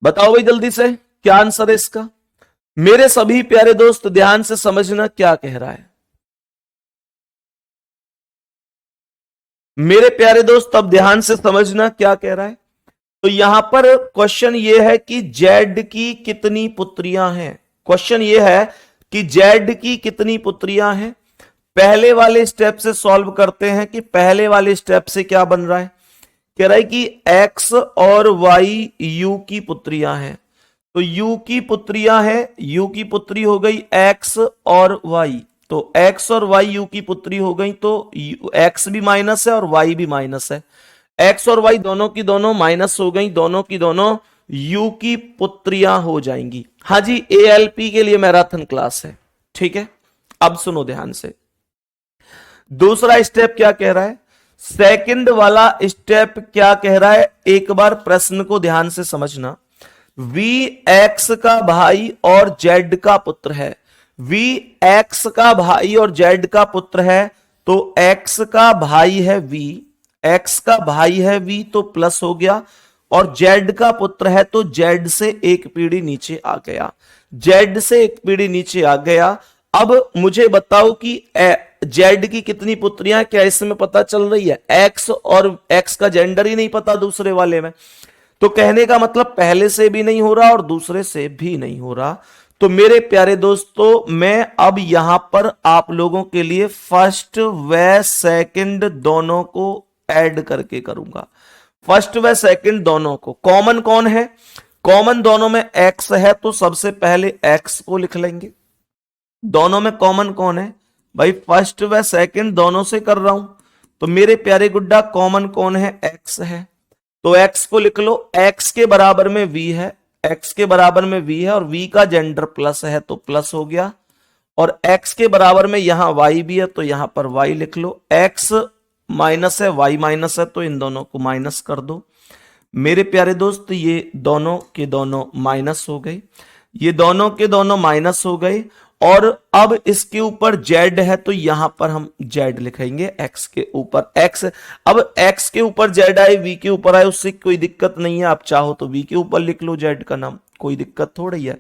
बताओ भाई जल्दी से, क्या आंसर है इसका। मेरे सभी प्यारे दोस्त ध्यान से समझना क्या कह रहा है। मेरे प्यारे दोस्त अब ध्यान से समझना क्या कह रहा है। तो यहां पर क्वेश्चन ये है कि जेड की कितनी पुत्रियां हैं। क्वेश्चन ये है कि जेड की कितनी पुत्रियां हैं। पहले वाले स्टेप से सॉल्व करते हैं कि पहले वाले स्टेप से क्या बन रहा है। कह रहा है कि एक्स और वाई यू की पुत्रियां हैं। तो यू की पुत्रियां हैं, यू की पुत्री हो गई एक्स और वाई, तो एक्स और वाई यू की पुत्री हो गई, तो एक्स भी माइनस है और वाई भी माइनस है। एक्स और वाई दोनों की दोनों माइनस हो गई, दोनों की दोनों यू की पुत्रियां हो जाएंगी। हाँ जी, एएलपी के लिए मैराथन क्लास है, ठीक है। अब सुनो ध्यान से, दूसरा स्टेप क्या कह रहा है, सेकंड वाला स्टेप क्या कह रहा है, एक बार प्रश्न को ध्यान से समझना। वी एक्स का भाई और जेड का पुत्र है। वी एक्स का भाई और जेड का पुत्र है, तो एक्स का भाई है वी, एक्स का भाई है वी, तो प्लस हो गया, और जेड का पुत्र है तो जेड से एक पीढ़ी नीचे आ गया, जेड से एक पीढ़ी नीचे आ गया। अब मुझे बताओ कि जेड की कितनी पुत्रियां, क्या इसमें पता चल रही है। एक्स और एक्स का जेंडर ही नहीं पता दूसरे वाले में, तो कहने का मतलब पहले से भी नहीं हो रहा और दूसरे से भी नहीं हो रहा। तो मेरे प्यारे दोस्तों, मैं अब यहां पर आप लोगों के लिए फर्स्ट व सेकंड दोनों को ऐड करके करूंगा। फर्स्ट व सेकंड दोनों को, कॉमन कौन है, कॉमन दोनों में एक्स है, तो सबसे पहले एक्स को लिख लेंगे। दोनों में कॉमन कौन है भाई, फर्स्ट व सेकंड दोनों से कर रहा हूं, तो मेरे प्यारे गुड्डा कॉमन कौन है, एक्स है, तो एक्स को लिख लो। एक्स के बराबर में वी है, एक्स के बराबर में वी है, और वी का जेंडर प्लस है तो प्लस हो गया, और एक्स के बराबर में यहां वाई भी है तो यहां पर वाई लिख लो। एक्स माइनस है, y माइनस है, तो इन दोनों को माइनस कर दो। मेरे प्यारे दोस्त ये दोनों के दोनों माइनस हो गए, ये दोनों के दोनों माइनस हो गए। और अब इसके ऊपर z है तो यहां पर हम z लिखेंगे, x के ऊपर x। अब x के ऊपर z आए, v के ऊपर आए, उससे कोई दिक्कत नहीं है। आप चाहो तो v के ऊपर लिख लो z का नाम, कोई दिक्कत थोड़ी है।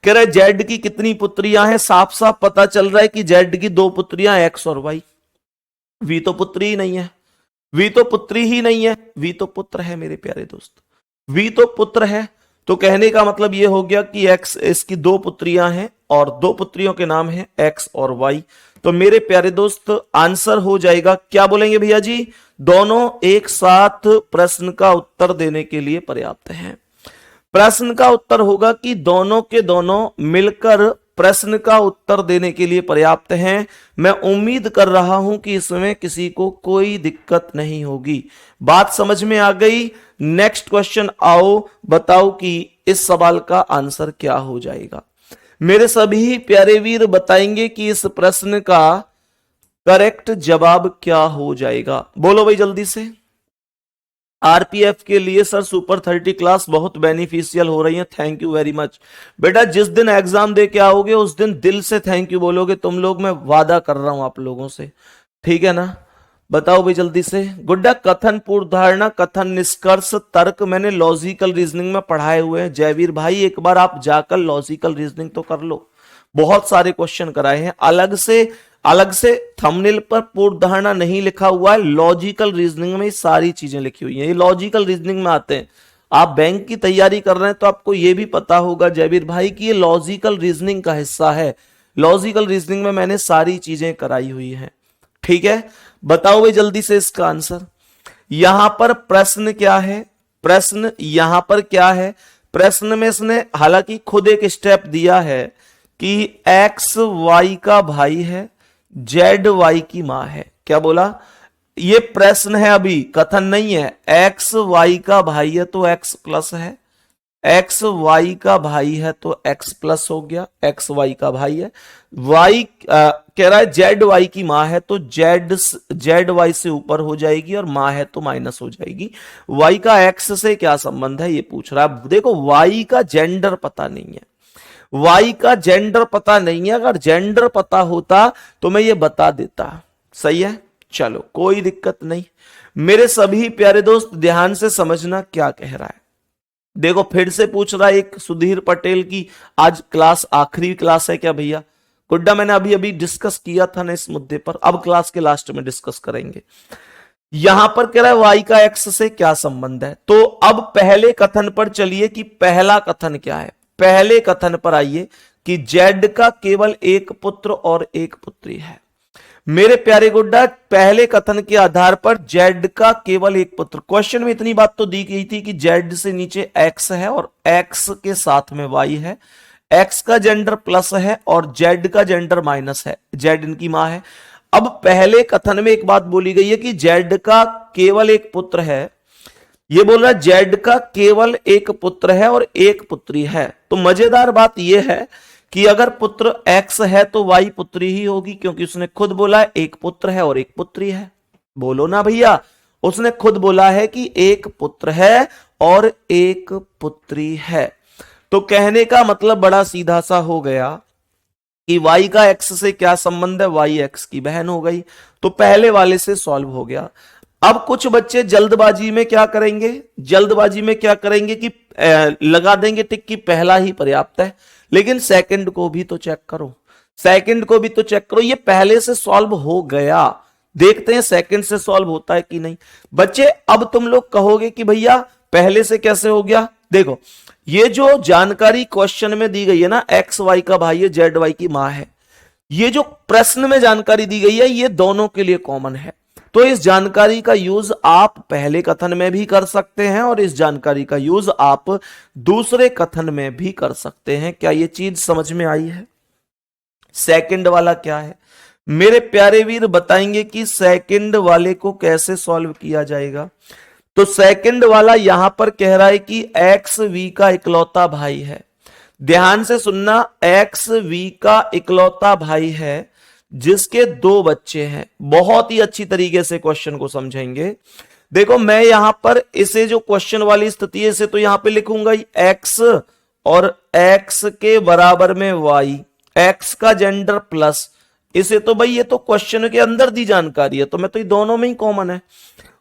कह रहा है z की कितनी पुत्रियां हैं, साफ साफ पता चल रहा है कि z की दो पुत्रियां x और y। v तो पुत्री ही नहीं है, v तो पुत्री ही नहीं है, v तो पुत्र है मेरे प्यारे दोस्त, v तो पुत्र है। तो कहने का मतलब यह हो गया कि x इसकी दो पुत्रियां हैं और दो पुत्रियों के नाम हैं x और y। तो मेरे प्यारे दोस्त आंसर हो जाएगा, क्या बोलेंगे भैया जी, दोनों एक साथ प्रश्न का उत्तर देने के लिए पर्याप्त हैं। प्रश्न का उत्तर होगा कि दोनों के दोनों मिलकर प्रश्न का उत्तर देने के लिए पर्याप्त हैं। मैं उम्मीद कर रहा हूं कि इसमें किसी को कोई दिक्कत नहीं होगी। बात समझ में आ गई। नेक्स्ट क्वेश्चन आओ, बताओ कि इस सवाल का आंसर क्या हो जाएगा। मेरे सभी प्यारे वीर बताएंगे कि इस प्रश्न का करेक्ट जवाब क्या हो जाएगा। बोलो भाई जल्दी से। आरपीएफ के लिए सर सुपर 30 क्लास बहुत बेनिफिशियल हो रही है, थैंक यू वेरी मच। बेटा जिस दिन एग्जाम दे के आओगे उस दिन दिल से थैंक यू बोलोगे तुम लोग, मैं वादा कर रहा हूं आप लोगों से, ठीक है ना। बताओ भाई जल्दी से। गुड्डा कथन, पूर्व धारणा, कथन, निष्कर्ष, तर्क मैंने लॉजिकल रीजनिंग में पढ़ाए हुए हैं। जयवीर भाई एक बार आप जाकर लॉजिकल रीजनिंग तो कर लो, बहुत सारे क्वेश्चन कराए हैं। अलग से थंबनेल पर पूर्व धारणा नहीं लिखा हुआ है, लॉजिकल रीजनिंग में सारी चीजें लिखी हुई हैं, ये लॉजिकल रीजनिंग में आते हैं। आप बैंक की तैयारी कर रहे हैं तो आपको यह भी पता होगा जयवीर भाई कि ये लॉजिकल रीजनिंग का हिस्सा है। लॉजिकल रीजनिंग में मैंने सारी चीजें कराई हुई हैं, ठीक है। बताओ भाई जल्दी से इसका आंसर। यहां पर प्रश्न क्या है, प्रश्न यहां पर क्या है, प्रश्न में इसने हालांकि खुद एक स्टेप दिया है कि एक्स वाई का भाई है, जेड वाई की मां है। क्या बोला, ये प्रश्न है अभी, कथन नहीं है। एक्स वाई का भाई है तो एक्स प्लस है, एक्स वाई का भाई है तो एक्स प्लस हो गया, एक्स वाई का भाई है। वाई कह रहा है जेड वाई की मां है तो जेड वाई से ऊपर हो जाएगी और मां है तो माइनस हो जाएगी। वाई का एक्स से क्या संबंध है ये पूछ रहा है। देखो वाई का जेंडर पता नहीं है, वाई का जेंडर पता नहीं है, अगर जेंडर पता होता तो मैं ये बता देता। सही है, चलो कोई दिक्कत नहीं। मेरे सभी प्यारे दोस्त ध्यान से समझना क्या कह रहा है। देखो फिर से पूछ रहा है एक सुधीर पटेल की आज क्लास आखिरी क्लास है क्या भैया। गुड्डा मैंने अभी अभी डिस्कस किया था ना इस मुद्दे पर, अब क्लास के लास्ट में डिस्कस करेंगे। यहां पर कह रहा है वाई का एक्स से क्या संबंध है। तो अब पहले कथन पर चलिए कि पहला कथन क्या है। पहले कथन पर आइए कि जेड का केवल एक पुत्र और एक पुत्री है। मेरे प्यारे गुड्डा पहले कथन के आधार पर जेड का केवल एक पुत्र, क्वेश्चन में इतनी बात तो दी गई थी कि जेड से नीचे एक्स है और एक्स के साथ में वाई है, एक्स का जेंडर प्लस है और जेड का जेंडर माइनस है, जेड इनकी मां है। अब पहले कथन में एक बात बोली गई है कि जेड का केवल एक पुत्र है, ये बोल रहा है जेड का केवल एक पुत्र है और एक पुत्री है। तो मजेदार बात यह है कि अगर पुत्र एक्स है तो वाई पुत्री ही होगी, क्योंकि उसने खुद बोला है एक पुत्र है और एक पुत्री है। बोलो ना भैया, उसने खुद बोला है कि एक पुत्र है और एक पुत्री है। तो कहने का मतलब बड़ा सीधा सा हो गया कि वाई का एक्स से क्या संबंध है, वाई एक्स की बहन हो गई। तो पहले वाले से सॉल्व हो गया। अब कुछ बच्चे जल्दबाजी में क्या करेंगे, जल्दबाजी में क्या करेंगे कि लगा देंगे टिक कि पहला ही पर्याप्त है, लेकिन सेकंड को भी तो चेक करो, सेकंड को भी तो चेक करो। ये पहले से सॉल्व हो गया, देखते हैं सेकंड से सॉल्व होता है कि नहीं। बच्चे अब तुम लोग कहोगे कि भैया पहले से कैसे हो गया। देखो ये जो जानकारी क्वेश्चन में दी गई है ना, एक्स वाई का भाई है, जेड वाई की मां है, ये जो प्रश्न में जानकारी दी गई है ये दोनों के लिए कॉमन है। तो इस जानकारी का यूज आप पहले कथन में भी कर सकते हैं और इस जानकारी का यूज आप दूसरे कथन में भी कर सकते हैं। क्या ये चीज समझ में आई है। सेकंड वाला क्या है मेरे प्यारे वीर, बताएंगे कि सेकंड वाले को कैसे सॉल्व किया जाएगा। तो सेकंड वाला यहां पर कह रहा है कि एक्स वी का इकलौता भाई है। ध्यान से सुनना, एक्स वी का इकलौता भाई है जिसके 2 बच्चे हैं। बहुत ही अच्छी तरीके से क्वेश्चन को समझेंगे। देखो मैं यहां पर इसे जो क्वेश्चन वाली स्थिति है इसे तो यहां पे लिखूंगा ही x और x के बराबर में y, x का जेंडर प्लस, इसे तो भाई ये तो क्वेश्चन के अंदर दी जानकारी है तो मैं तो ये दोनों में ही कॉमन है।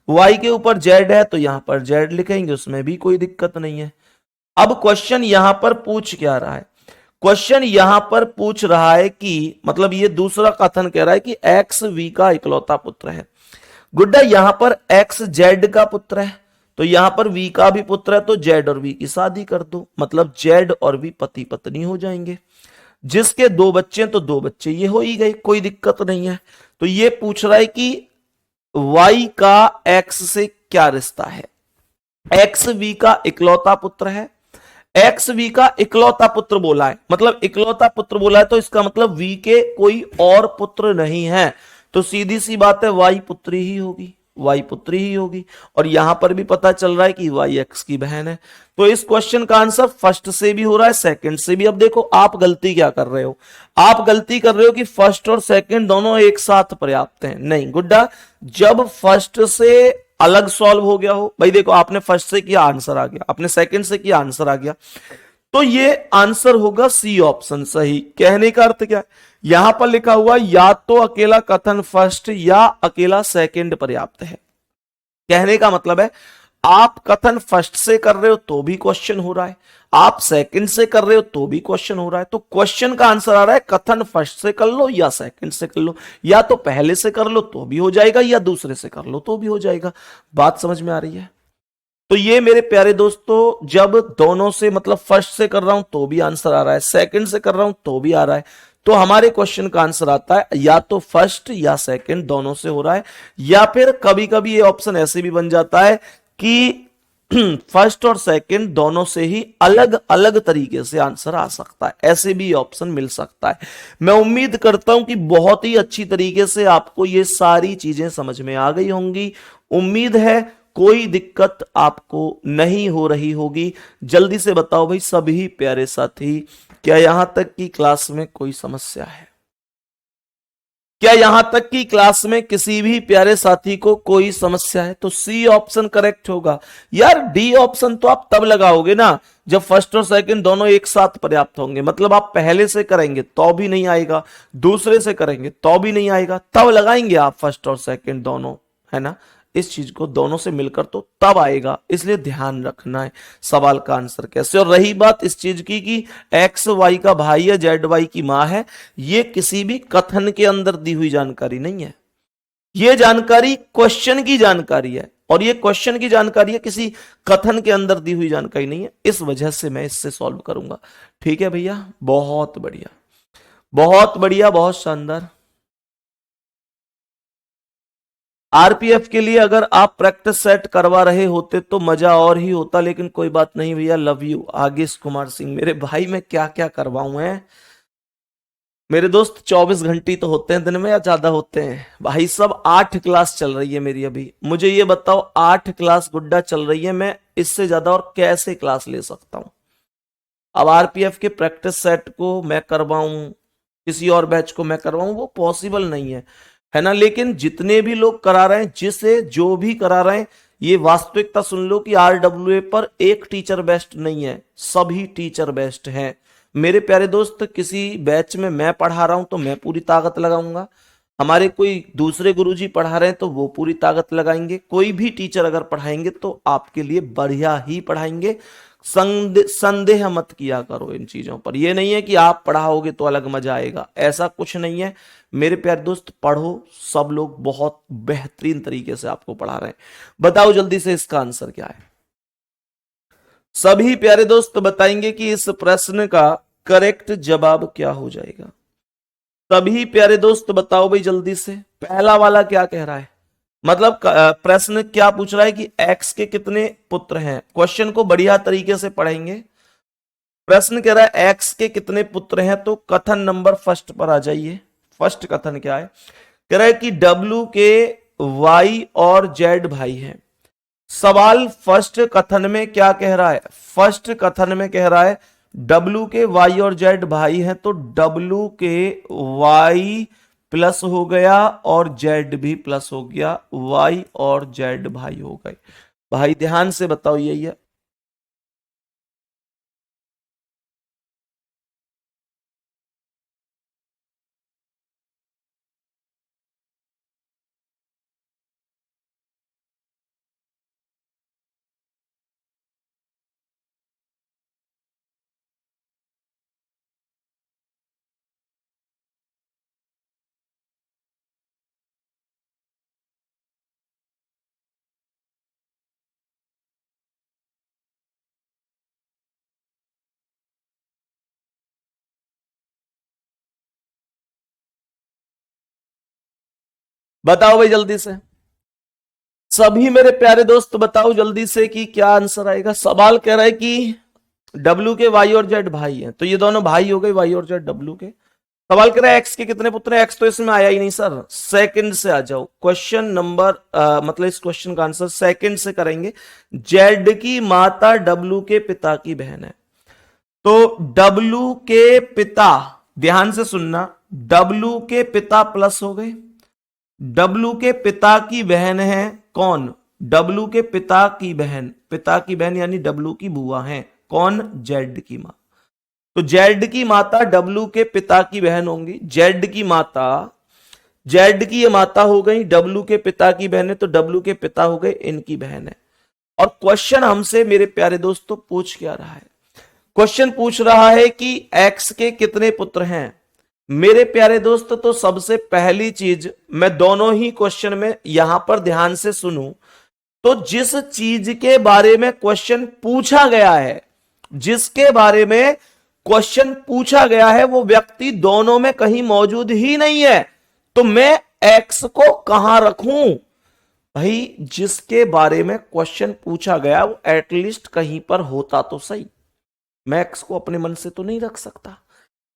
y के ऊपर z है तो यहां पर z लिखेंगे, उसमें भी कोई दिक्कत नहीं है। अब क्वेश्चन यहां पर पूछ क्या रहा है? क्वेश्चन यहां पर पूछ रहा है कि मतलब ये दूसरा कथन कह रहा है कि x v का इकलौता पुत्र है। गुड्डा यहां पर x z का पुत्र है तो यहां पर v का भी पुत्र है तो z और v की शादी कर दो, मतलब z और v पति पत्नी हो जाएंगे। जिसके 2 बच्चे तो 2 बच्चे ये हो ही गए, कोई दिक्कत नहीं है। तो ये पूछ रहा है कि y का x से क्या रिश्ता है? x v का इकलौता पुत्र है, एक्स वी का इकलौता पुत्र बोला है, मतलब इकलौता पुत्र बोला है तो इसका मतलब वी के कोई और पुत्र नहीं है, तो सीधी सी बात है वाई पुत्री ही होगी, वाई पुत्री ही होगी। और यहां पर भी पता चल रहा है कि वाई एक्स की बहन है। तो इस क्वेश्चन का आंसर फर्स्ट से भी हो रहा है, सेकंड से भी। अब देखो आप गलती क्या कर रहे हो, आप गलती कर रहे हो कि फर्स्ट और सेकंड दोनों एक साथ पर्याप्त हैं। नहीं गुड्डा, जब फर्स्ट से अलग सॉल्व हो गया हो, भाई देखो आपने फर्स्ट से किया आंसर आ गया, आपने सेकंड से किया आंसर आ गया, तो ये आंसर होगा सी ऑप्शन सही। कहने का अर्थ क्या है, यहां पर लिखा हुआ या तो अकेला कथन फर्स्ट या अकेला सेकंड पर्याप्त है। कहने का मतलब है आप कथन फर्स्ट से कर रहे हो तो भी क्वेश्चन हो रहा है, आप सेकंड से कर रहे हो तो भी क्वेश्चन हो रहा है। तो क्वेश्चन का आंसर आ रहा है कथन फर्स्ट से कर लो या सेकंड से कर लो, या तो पहले से कर लो तो भी हो जाएगा या दूसरे से कर लो तो भी हो जाएगा। बात समझ में आ रही है? तो ये मेरे प्यारे दोस्तों जब दोनों से मतलब फर्स्ट से कर रहा हूं तो भी आंसर आ रहा है, सेकंड से कर रहा हूं तो भी आ रहा है, तो हमारे क्वेश्चन का आंसर आता है या तो फर्स्ट या सेकंड दोनों से हो रहा है। या फिर कभी कभी ये ऑप्शन ऐसे भी बन जाता है कि फर्स्ट और सेकंड दोनों से ही अलग अलग तरीके से आंसर आ सकता है, ऐसे भी ऑप्शन मिल सकता है। मैं उम्मीद करता हूं कि बहुत ही अच्छी तरीके से आपको ये सारी चीजें समझ में आ गई होंगी। उम्मीद है कोई दिक्कत आपको नहीं हो रही होगी। जल्दी से बताओ भाई सभी प्यारे साथी, क्या यहां तक की क्लास में कोई समस्या है? क्या यहां तक की क्लास में किसी भी प्यारे साथी को कोई समस्या है? तो सी ऑप्शन करेक्ट होगा। यार डी ऑप्शन तो आप तब लगाओगे ना जब फर्स्ट और सेकंड दोनों एक साथ पर्याप्त होंगे, मतलब आप पहले से करेंगे तो भी नहीं आएगा, दूसरे से करेंगे तो भी नहीं आएगा, तब लगाएंगे आप फर्स्ट और सेकंड दोनों, है ना। इस चीज को दोनों से मिलकर तो तब आएगा, इसलिए ध्यान रखना है सवाल का आंसर कैसे। और रही बात इस चीज की कि एक्स वाई का भाई है, जेड वाई की मां है, ये किसी भी कथन के अंदर दी हुई जानकारी नहीं है, ये जानकारी क्वेश्चन की जानकारी है, और ये क्वेश्चन की जानकारी है, किसी कथन के अंदर दी हुई जानकारी नहीं है। इस वजह से मैं इससे सॉल्व करूंगा। ठीक है भैया, बहुत बढ़िया, बहुत बढ़िया, बहुत शानदार। आरपीएफ के लिए अगर आप प्रैक्टिस सेट करवा रहे होते तो मजा और ही होता, लेकिन कोई बात नहीं भैया, लव यू। आगेश कुमार सिंह, मेरे भाई मैं क्या क्या करवाऊं है मेरे दोस्त। 24 घंटे तो होते हैं दिन में या ज्यादा होते हैं भाई? सब 8 क्लास चल रही है मेरी अभी। मुझे ये बताओ 8 क्लास गुड्डा चल रही है, मैं इससे ज्यादा और कैसे क्लास ले सकता हूं? अब आरपीएफ के प्रैक्टिस सेट को मैं करवाऊं, किसी और बैच को मैं करवाऊं, वो पॉसिबल नहीं है ना। लेकिन जितने भी लोग करा रहे हैं, जिसे जो भी करा रहे हैं, ये वास्तविकता सुन लो कि आरडब्ल्यूए पर एक टीचर बेस्ट नहीं है, सभी टीचर बेस्ट हैं मेरे प्यारे दोस्त। किसी बैच में मैं पढ़ा रहा हूं तो मैं पूरी ताकत लगाऊंगा, हमारे कोई दूसरे गुरुजी पढ़ा रहे हैं तो वो पूरी ताकत लगाएंगे, कोई भी टीचर अगर पढ़ाएंगे तो आपके लिए बढ़िया ही पढ़ाएंगे। संदेह मत किया करो इन चीजों पर। यह नहीं है कि आप पढ़ाओगे तो अलग मजा आएगा, ऐसा कुछ नहीं है मेरे प्यारे दोस्त। पढ़ो, सब लोग बहुत बेहतरीन तरीके से आपको पढ़ा रहे हैं। बताओ जल्दी से इसका आंसर क्या है? सभी प्यारे दोस्त बताएंगे कि इस प्रश्न का करेक्ट जवाब क्या हो जाएगा। सभी प्यारे दोस्त बताओ भाई जल्दी से। पहला वाला क्या कह रहा है, मतलब प्रश्न क्या पूछ रहा है कि x के कितने पुत्र हैं। क्वेश्चन को बढ़िया तरीके से पढ़ेंगे। प्रश्न कह रहा है x के कितने पुत्र हैं, तो कथन नंबर फर्स्ट पर आ जाइए। फर्स्ट कथन क्या है, कह रहा है कि w के y और z भाई हैं। सवाल फर्स्ट कथन में क्या कह रहा है? फर्स्ट कथन में कह रहा है w के y और z भाई हैं, तो w के y प्लस हो गया और जेड भी प्लस हो गया, वाई और जेड भाई हो गए। भाई ध्यान से बताओ यही है। बताओ भाई जल्दी से, सभी मेरे प्यारे दोस्त बताओ जल्दी से कि क्या आंसर आएगा। सवाल कह रहा है कि डब्ल्यू के वाई और जेड भाई हैं, तो ये दोनों भाई हो गए, वाई और जेड डब्ल्यू के। सवाल कर रहा है एक्स के कितने पुत्र हैं। एक्स तो इसमें आया ही नहीं सर, सेकंड से आ जाओ। क्वेश्चन नंबर मतलब इस क्वेश्चन का आंसर सेकंड से करेंगे। जेड की माता डब्ल्यू के पिता की बहन है, तो डब्ल्यू के पिता, ध्यान से सुनना, डब्ल्यू के पिता प्लस हो गए। डब्ल्यू के पिता की बहन है कौन, डब्ल्यू के पिता की बहन, पिता की बहन यानी डब्ल्यू की बुआ है कौन, जेड की मां। तो जेड की माता डब्ल्यू के पिता की बहन होंगी, जेड की माता, जेड की ये माता हो गई, डब्ल्यू के पिता की बहन है, तो डब्ल्यू के पिता हो गए, इनकी बहन है। और क्वेश्चन हमसे मेरे प्यारे दोस्तों पूछ क्या रहा है, क्वेश्चन पूछ रहा है कि एक्स के कितने पुत्र हैं। मेरे प्यारे दोस्त तो सबसे पहली चीज मैं दोनों ही क्वेश्चन में यहां पर ध्यान से सुनूं, तो जिस चीज के बारे में क्वेश्चन पूछा गया है, जिसके बारे में क्वेश्चन पूछा गया है वो व्यक्ति दोनों में कहीं मौजूद ही नहीं है, तो मैं एक्स को कहां रखूं। भाई जिसके बारे में क्वेश्चन पूछा गया वो एटलीस्ट कहीं पर होता तो सही। मैं एक्स को अपने मन से तो नहीं रख सकता,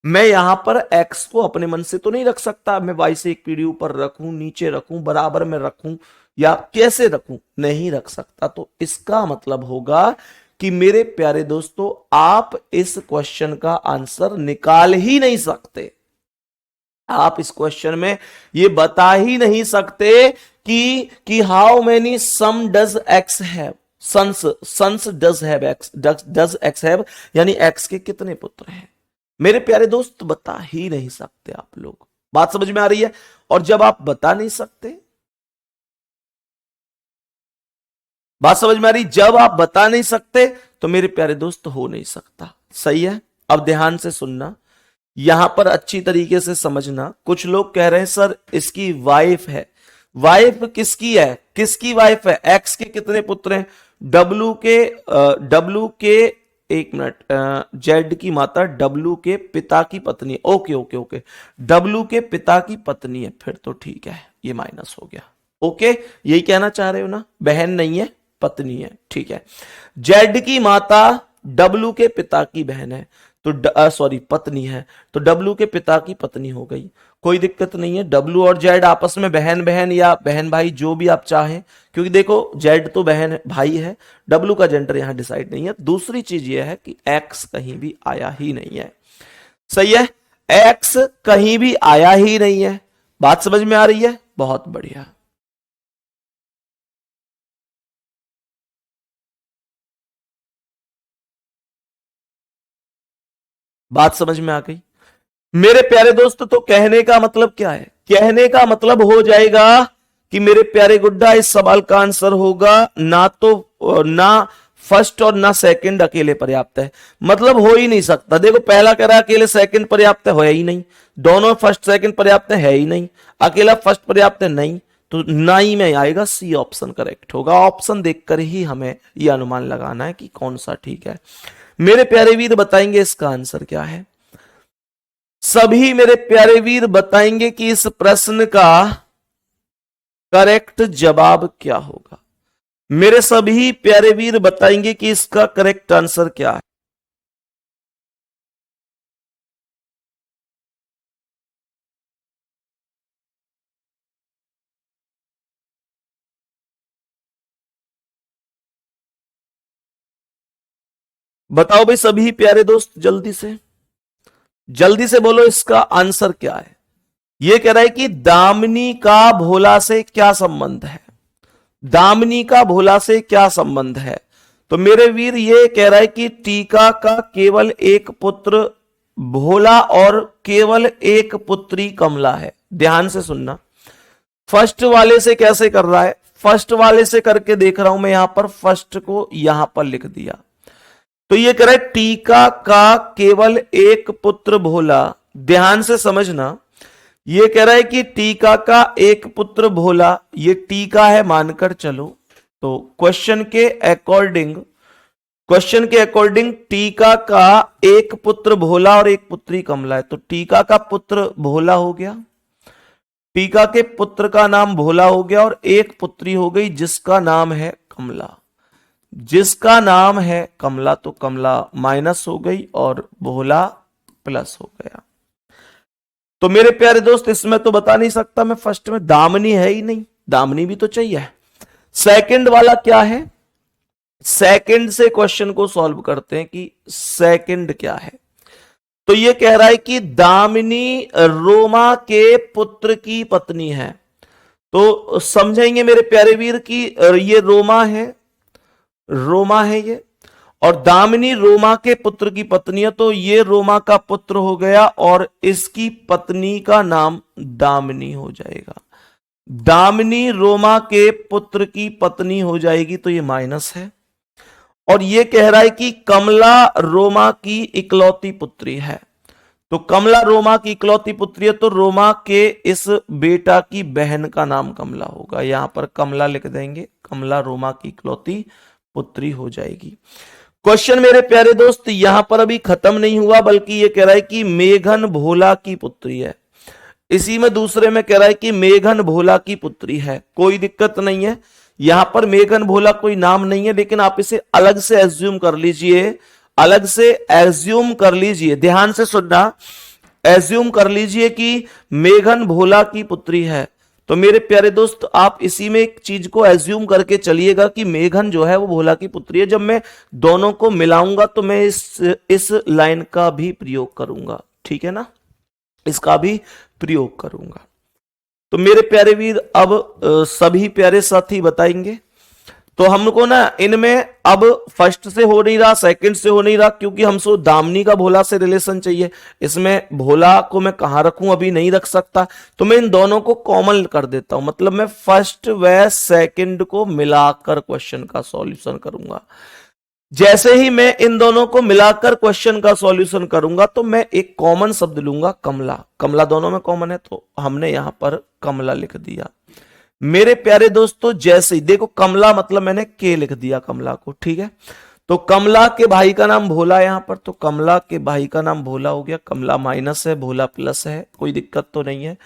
मैं यहां पर एक्स को अपने मन से तो नहीं रख सकता, मैं वाई से एक पीढ़ी ऊपर रखूं, नीचे रखूं, बराबर में रखूं, या कैसे रखूं, नहीं रख सकता। तो इसका मतलब होगा कि मेरे प्यारे दोस्तों आप इस क्वेश्चन का आंसर निकाल ही नहीं सकते। आप इस क्वेश्चन में ये बता ही नहीं सकते कि how many sons does X have, sons does have X, does X have यानी एक्स के कितने पुत्र हैं। मेरे प्यारे दोस्त बता ही नहीं सकते आप लोग, बात समझ में आ रही है। और जब आप बता नहीं सकते, बात समझ में आ रही, जब आप बता नहीं सकते तो मेरे प्यारे दोस्त हो नहीं सकता। सही है, अब ध्यान से सुनना, यहां पर अच्छी तरीके से समझना। कुछ लोग कह रहे हैं सर इसकी वाइफ है, वाइफ किसकी है, किसकी वाइफ है, एक्स के कितने पुत्र हैं, डब्लू के एक मिनट, जेड की माता डब्लू के पिता की पत्नी, ओके ओके ओके, डब्लू के पिता की पत्नी है, फिर तो ठीक है, ये माइनस हो गया। ओके, यही कहना चाह रहे हो ना, बहन नहीं है पत्नी है, ठीक है। जेड की माता डब्लू के पिता की बहन है, तो सॉरी पत्नी है, तो डब्लू के पिता की पत्नी हो गई, कोई दिक्कत नहीं है। डब्लू और जेड आपस में बहन बहन या बहन भाई जो भी आप चाहें, क्योंकि देखो जेड तो बहन भाई है, डब्लू का जेंडर यहां डिसाइड नहीं है। दूसरी चीज यह है कि एक्स कहीं भी आया ही नहीं है। सही है, एक्स कहीं भी आया ही नहीं है। बात समझ में आ रही है, बहुत बढ़िया। बात समझ में आ गई मेरे प्यारे दोस्त। तो कहने का मतलब क्या है, कहने का मतलब हो जाएगा कि मेरे प्यारे गुड्डा इस सवाल का आंसर होगा ना तो ना फर्स्ट और ना सेकंड अकेले पर्याप्त है, मतलब हो ही नहीं सकता। देखो पहला कह रहा है अकेले सेकंड पर्याप्त है ही नहीं, दोनों फर्स्ट सेकंड पर्याप्त है ही नहीं, अकेला फर्स्ट पर्याप्त है नहीं, तो ना ही में आएगा, सी ऑप्शन करेक्ट होगा। ऑप्शन देखकर ही हमें यह अनुमान लगाना है कि कौन सा ठीक है। मेरे प्यारे वीर बताएंगे इसका आंसर क्या है, सभी मेरे प्यारे वीर बताएंगे कि इस प्रश्न का करेक्ट जवाब क्या होगा। मेरे सभी प्यारे वीर बताएंगे कि इसका करेक्ट आंसर क्या है। बताओ भाई सभी प्यारे दोस्त, जल्दी से बोलो इसका आंसर क्या है। ये कह रहा है कि दामिनी का भोला से क्या संबंध है, दामिनी का भोला से क्या संबंध है। तो मेरे वीर ये कह रहा है कि टीका का केवल एक पुत्र भोला और केवल एक पुत्री कमला है। ध्यान से सुनना, फर्स्ट वाले से कैसे कर रहा है, फर्स्ट वाले से करके देख रहा हूं मैं, यहां पर फर्स्ट को यहां पर लिख दिया। तो ये कह रहा है टीका का केवल एक पुत्र भोला। ध्यान से समझना, ये कह रहा है कि टीका का एक पुत्र भोला, ये टीका है मानकर चलो। तो क्वेश्चन के अकॉर्डिंग टीका का एक पुत्र भोला और एक पुत्री कमला है। तो टीका का पुत्र भोला हो गया, टीका के पुत्र का नाम भोला हो गया, और एक पुत्री हो गई जिसका नाम है कमला, जिसका नाम है कमला। तो कमला माइनस हो गई और भोला प्लस हो गया। तो मेरे प्यारे दोस्त इसमें तो बता नहीं सकता मैं, फर्स्ट में दामिनी है ही नहीं, दामिनी भी तो चाहिए। सेकंड वाला क्या है, सेकंड से क्वेश्चन को सॉल्व करते हैं कि सेकंड क्या है। तो ये कह रहा है कि दामिनी रोमा के पुत्र की पत्नी है। तो समझेंगे मेरे प्यारे वीर कि ये रोमा है, रोमा है ये, और दामिनी रोमा के पुत्र की पत्नी है। तो ये रोमा का पुत्र हो गया और इसकी पत्नी का नाम दामिनी हो जाएगा। दामिनी रोमा के पुत्र की पत्नी हो जाएगी, तो ये माइनस है। और ये कह रहा है कि कमला रोमा की इकलौती पुत्री है। तो कमला रोमा की इकलौती पुत्री है, तो रोमा के इस बेटा की बहन का नाम कमला होगा। यहां पर कमला लिख देंगे, कमला रोमा की इकलौती पुत्री हो जाएगी। क्वेश्चन मेरे प्यारे दोस्त यहां पर अभी खत्म नहीं हुआ, बल्कि ये कह रहा है कि मेघन भोला की पुत्री है। इसी में दूसरे में कह रहा है कि मेघन भोला की पुत्री है। कोई दिक्कत नहीं है, यहां पर मेघन भोला कोई नाम नहीं है, लेकिन आप इसे अलग से एज्यूम कर लीजिए, अलग से एज्यूम कर लीजिए। ध्यान से सुनना, एज्यूम कर लीजिए कि मेघन भोला की पुत्री है। तो मेरे प्यारे दोस्त आप इसी में एक चीज को एज्यूम करके चलिएगा कि मेघन जो है वो भोला की पुत्री है। जब मैं दोनों को मिलाऊंगा तो मैं इस लाइन का भी प्रयोग करूंगा, ठीक है ना, इसका भी प्रयोग करूंगा। तो मेरे प्यारे वीर अब सभी प्यारे साथी बताएंगे। तो हमको ना इनमें अब फर्स्ट से हो नहीं रहा, सेकंड से हो नहीं रहा, क्योंकि हमसे दामिनी का भोला से रिलेशन चाहिए। इसमें भोला को मैं कहां रखूं, अभी नहीं रख सकता, तो मैं इन दोनों को कॉमन कर देता हूं। मतलब मैं फर्स्ट व सेकंड को मिलाकर क्वेश्चन का सॉल्यूशन करूंगा। जैसे ही मैं इन दोनों को मिलाकर क्वेश्चन का सॉल्यूशन करूंगा तो मैं एक कॉमन शब्द लूंगा, कमला। कमला दोनों में कॉमन है, तो हमने यहां पर कमला लिख दिया। मेरे प्यारे दोस्तों जैसे ही देखो, कमला मतलब मैंने के लिख दिया कमला को, ठीक है। तो कमला के भाई का नाम भोला यहां पर, तो कमला के भाई का नाम भोला हो गया। कमला माइनस है, भोला प्लस है, कोई दिक्कत तो नहीं है।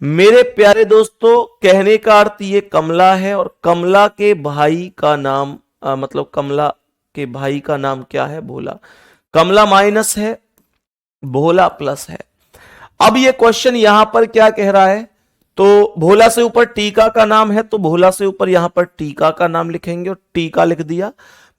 मेरे प्यारे दोस्तों कहने का अर्थ ये कमला है, और कमला के भाई का नाम मतलब कमला के भाई का नाम क्या है, भोला। कमला माइनस है, भोला प्लस है। अब ये क्वेश्चन यहां पर क्या कह रहा है, तो भोला से ऊपर टीका का नाम है, तो भोला से ऊपर यहां पर टीका का नाम लिखेंगे और टीका लिख दिया।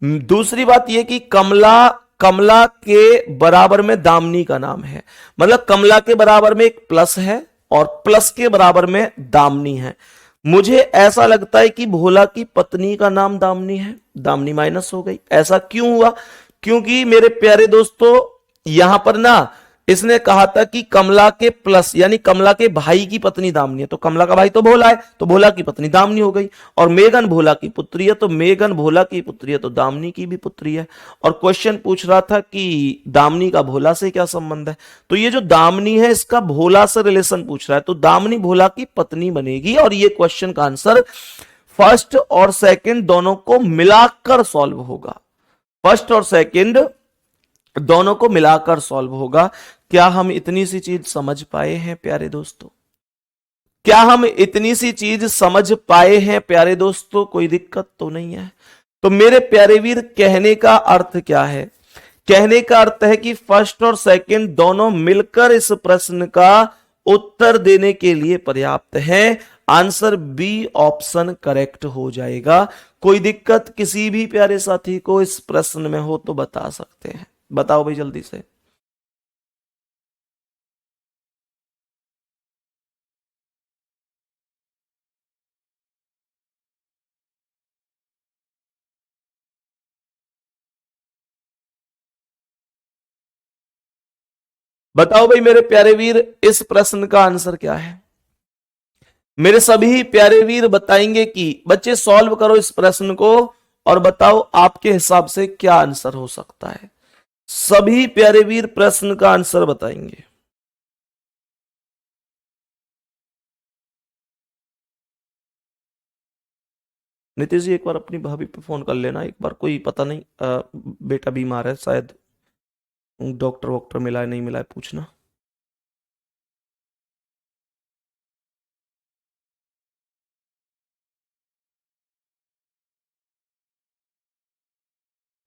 दूसरी बात यह कि कमला के बराबर में दामिनी का नाम है, मतलब कमला के बराबर में एक प्लस है और प्लस के बराबर में दामिनी है। मुझे ऐसा लगता है कि भोला की पत्नी का नाम दामिनी है, दामिनी माइनस हो गई। ऐसा क्यों हुआ, क्योंकि मेरे प्यारे दोस्तों यहां पर ना इसने कहा था कि कमला के प्लस यानी कमला के भाई की पत्नी दामिनी है, तो कमला का भाई तो भोला है, तो भोला की पत्नी दामिनी हो गई। और मेघन भोला की पुत्री है, तो मेघन भोला की पुत्री है, तो दामिनी की भी पुत्री है। और क्वेश्चन पूछ रहा था कि दामिनी का भोला से क्या संबंध है, तो ये जो दामिनी है इसका भोला से रिलेशन पूछ रहा है, तो दामिनी भोला की पत्नी बनेगी। और ये क्वेश्चन का आंसर फर्स्ट और सेकेंड दोनों को मिलाकर सॉल्व होगा, फर्स्ट और सेकेंड दोनों को मिलाकर सॉल्व होगा। क्या हम इतनी सी चीज समझ पाए हैं प्यारे दोस्तों, क्या हम इतनी सी चीज समझ पाए हैं प्यारे दोस्तों, कोई दिक्कत तो नहीं है। तो मेरे प्यारे वीर कहने का अर्थ क्या है, कहने का अर्थ है कि फर्स्ट और सेकंड दोनों मिलकर इस प्रश्न का उत्तर देने के लिए पर्याप्त है। आंसर बी ऑप्शन करेक्ट हो जाएगा। कोई दिक्कत किसी भी प्यारे साथी को इस प्रश्न में हो तो बता सकते हैं, बताओ भाई जल्दी से। बताओ भाई मेरे प्यारे वीर, इस प्रश्न का आंसर क्या है? मेरे सभी प्यारे वीर बताएंगे कि बच्चे सॉल्व करो इस प्रश्न को और बताओ आपके हिसाब से क्या आंसर हो सकता है। सभी प्यारे वीर प्रश्न का आंसर बताएंगे। नीतीश जी एक बार अपनी भाभी पे फोन कर लेना एक बार, कोई पता नहीं बेटा बीमार है शायद, डॉक्टर वॉक्टर मिला है नहीं मिला है पूछना।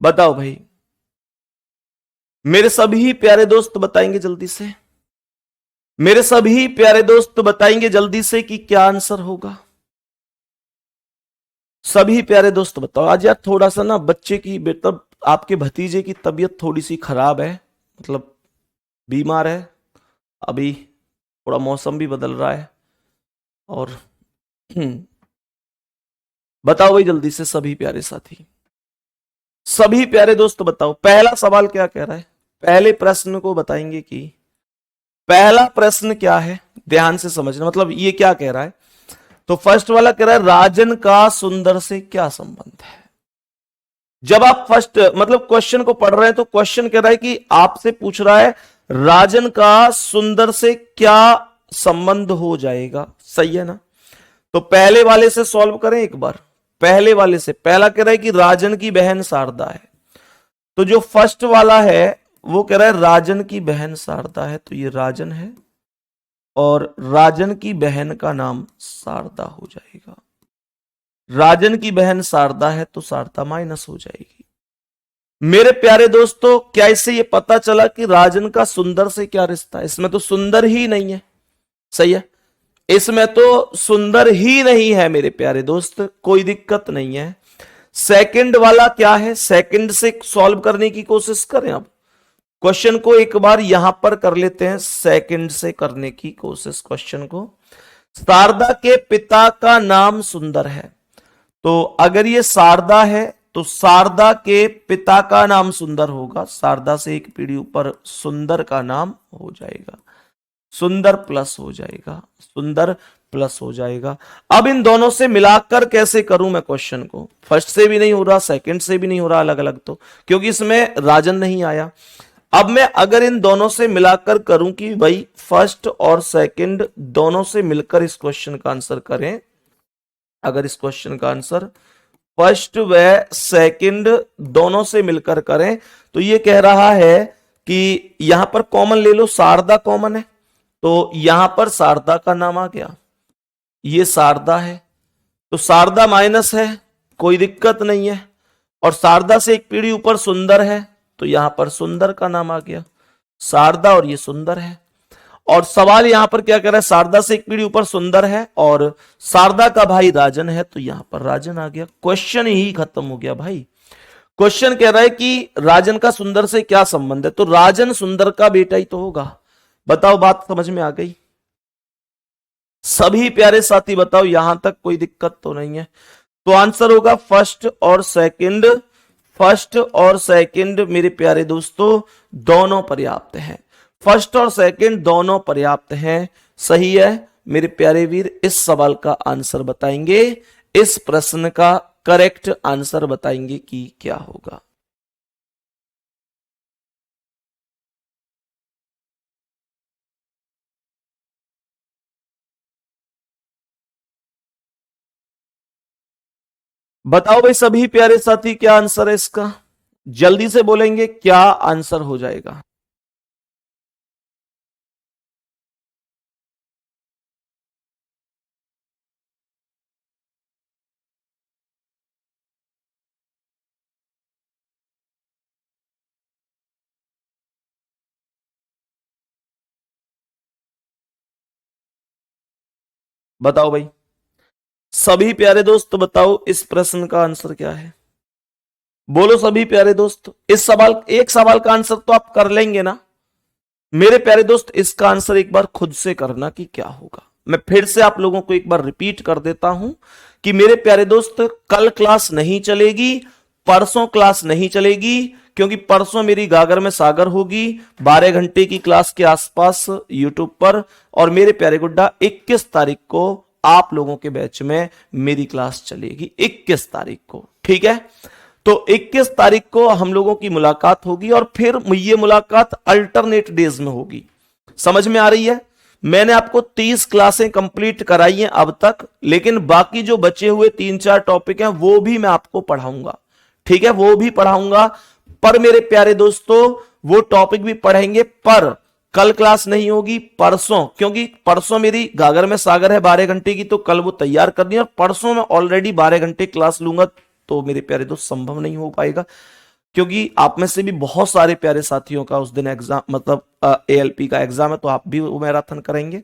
बताओ भाई मेरे सभी प्यारे दोस्त बताएंगे जल्दी से, मेरे सभी प्यारे दोस्त बताएंगे जल्दी से कि क्या आंसर होगा। सभी प्यारे दोस्त बताओ। आज यार थोड़ा सा ना बच्चे की मतलब आपके भतीजे की तबीयत थोड़ी सी खराब है, मतलब बीमार है, अभी थोड़ा मौसम भी बदल रहा है और बताओ भाई जल्दी से सभी प्यारे साथी, सभी प्यारे दोस्त बताओ पहला सवाल क्या कह रहा है। पहले प्रश्न को बताएंगे कि पहला प्रश्न क्या है, ध्यान से समझना, मतलब ये क्या कह रहा है। तो फर्स्ट वाला कह रहा है राजन का सुंदर से क्या संबंध है। जब आप फर्स्ट मतलब क्वेश्चन को पढ़ रहे हैं तो क्वेश्चन कह रहा है कि आपसे पूछ रहा है राजन का सुंदर से क्या संबंध हो जाएगा, सही है ना। तो पहले वाले से सॉल्व करें एक बार। पहले वाले से पहला कह रहा है कि राजन की बहन शारदा है, तो जो फर्स्ट वाला है वो कह रहा है राजन की बहन शारदा है, तो ये राजन है और राजन की बहन का नाम शारदा हो जाएगा। राजन की बहन शारदा है तो शारदा माइनस हो जाएगी। मेरे प्यारे दोस्तों क्या इससे ये पता चला कि राजन का सुंदर से क्या रिश्ता है। इसमें तो सुंदर ही नहीं है, सही है, इसमें तो सुंदर ही नहीं है मेरे प्यारे दोस्त, कोई दिक्कत नहीं है। सेकंड वाला क्या है, सेकंड से सॉल्व करने की कोशिश करें। अब क्वेश्चन को एक बार यहां पर कर लेते हैं, सेकंड से करने की कोशिश क्वेश्चन को। शारदा के पिता का नाम सुंदर है, तो अगर ये शारदा है तो शारदा के पिता का नाम सुंदर होगा। शारदा से एक पीढ़ी ऊपर सुंदर का नाम हो जाएगा, सुंदर प्लस हो जाएगा, सुंदर प्लस हो जाएगा। अब इन दोनों से मिलाकर कैसे करूं मैं क्वेश्चन को, फर्स्ट से भी नहीं हो रहा, सेकंड से भी नहीं हो रहा अलग अलग, तो क्योंकि इसमें राजन नहीं आया। अब मैं अगर इन दोनों से मिलाकर करूं कि भाई फर्स्ट और सेकंड दोनों से मिलकर इस क्वेश्चन का आंसर करें, अगर इस क्वेश्चन का आंसर फर्स्ट व सेकंड दोनों से मिलकर करें तो ये कह रहा है कि यहां पर कॉमन ले लो, शारदा कॉमन है, तो यहां पर शारदा का नाम आ गया, ये शारदा है तो शारदा माइनस है, कोई दिक्कत नहीं है, और शारदा से एक पीढ़ी ऊपर सुंदर है तो यहां पर सुंदर का नाम आ गया, शारदा और ये सुंदर है। और सवाल यहां पर क्या कर रहा है, शारदा से एक पीढ़ी ऊपर सुंदर है और शारदा का भाई राजन है, तो यहां पर राजन आ गया, क्वेश्चन ही खत्म हो गया भाई। क्वेश्चन कह रहा है कि राजन का सुंदर से क्या संबंध है, तो राजन सुंदर का बेटा ही तो होगा। बताओ बात समझ में आ गई। सभी प्यारे साथी बताओ यहां तक कोई दिक्कत तो नहीं है। तो आंसर होगा फर्स्ट और सेकंड, फर्स्ट और सेकंड मेरे प्यारे दोस्तों दोनों पर्याप्त हैं, फर्स्ट और सेकंड दोनों पर्याप्त हैं, सही है मेरे प्यारे वीर। इस सवाल का आंसर बताएंगे, इस प्रश्न का करेक्ट आंसर बताएंगे कि क्या होगा। बताओ भाई सभी प्यारे साथी क्या आंसर है इसका, जल्दी से बोलेंगे क्या आंसर हो जाएगा। बताओ भाई सभी प्यारे दोस्त बताओ इस प्रश्न का आंसर क्या है, बोलो सभी प्यारे दोस्त। इस सवाल एक सवाल का आंसर तो आप कर लेंगे ना मेरे प्यारे दोस्त, इसका आंसर एक बार खुद से करना कि क्या होगा। मैं फिर से आप लोगों को एक बार रिपीट कर देता हूं कि मेरे प्यारे दोस्त कल क्लास नहीं चलेगी, परसों क्लास नहीं चलेगी, क्योंकि परसों मेरी गागर में सागर होगी 12 घंटे की क्लास के आसपास यूट्यूब पर, और मेरे प्यारे गुड्डा 21 तारीख को आप लोगों के बैच में मेरी क्लास चलेगी 21 तारीख को, ठीक है। तो 21 तारीख को हम लोगों की मुलाकात होगी और फिर ये मुलाकात अल्टरनेट डेज में होगी। समझ में आ रही है? मैंने आपको 30 क्लासें कंप्लीट कराई हैं अब तक, लेकिन बाकी जो बचे हुए 3-4 टॉपिक हैं वो भी मैं आपको पढ़ाऊंगा, ठीक है, वो भी पढ़ाऊंगा। पर मेरे प्यारे दोस्तों वो टॉपिक भी पढ़ेंगे, पर कल क्लास नहीं होगी, परसों, क्योंकि परसों मेरी गागर में सागर है 12 घंटे की, तो कल वो तैयार करनी है और परसों मैं ऑलरेडी 12 घंटे क्लास लूंगा। तो मेरे प्यारे दोस्त संभव नहीं हो पाएगा, क्योंकि आप में से भी बहुत सारे प्यारे साथियों का उस दिन एग्जाम, मतलब एएलपी का एग्जाम है, तो आप भी वो मैराथन करेंगे।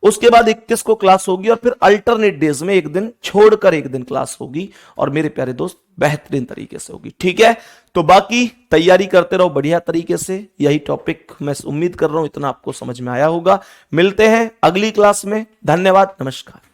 उसके बाद 21 को क्लास होगी और फिर अल्टरनेट डेज में एक दिन छोड़कर एक दिन क्लास होगी, और मेरे प्यारे दोस्त बेहतरीन तरीके से होगी, ठीक है। तो बाकी तैयारी करते रहो बढ़िया तरीके से। यही टॉपिक मैं उम्मीद कर रहा हूं इतना आपको समझ में आया होगा। मिलते हैं अगली क्लास में। धन्यवाद, नमस्कार।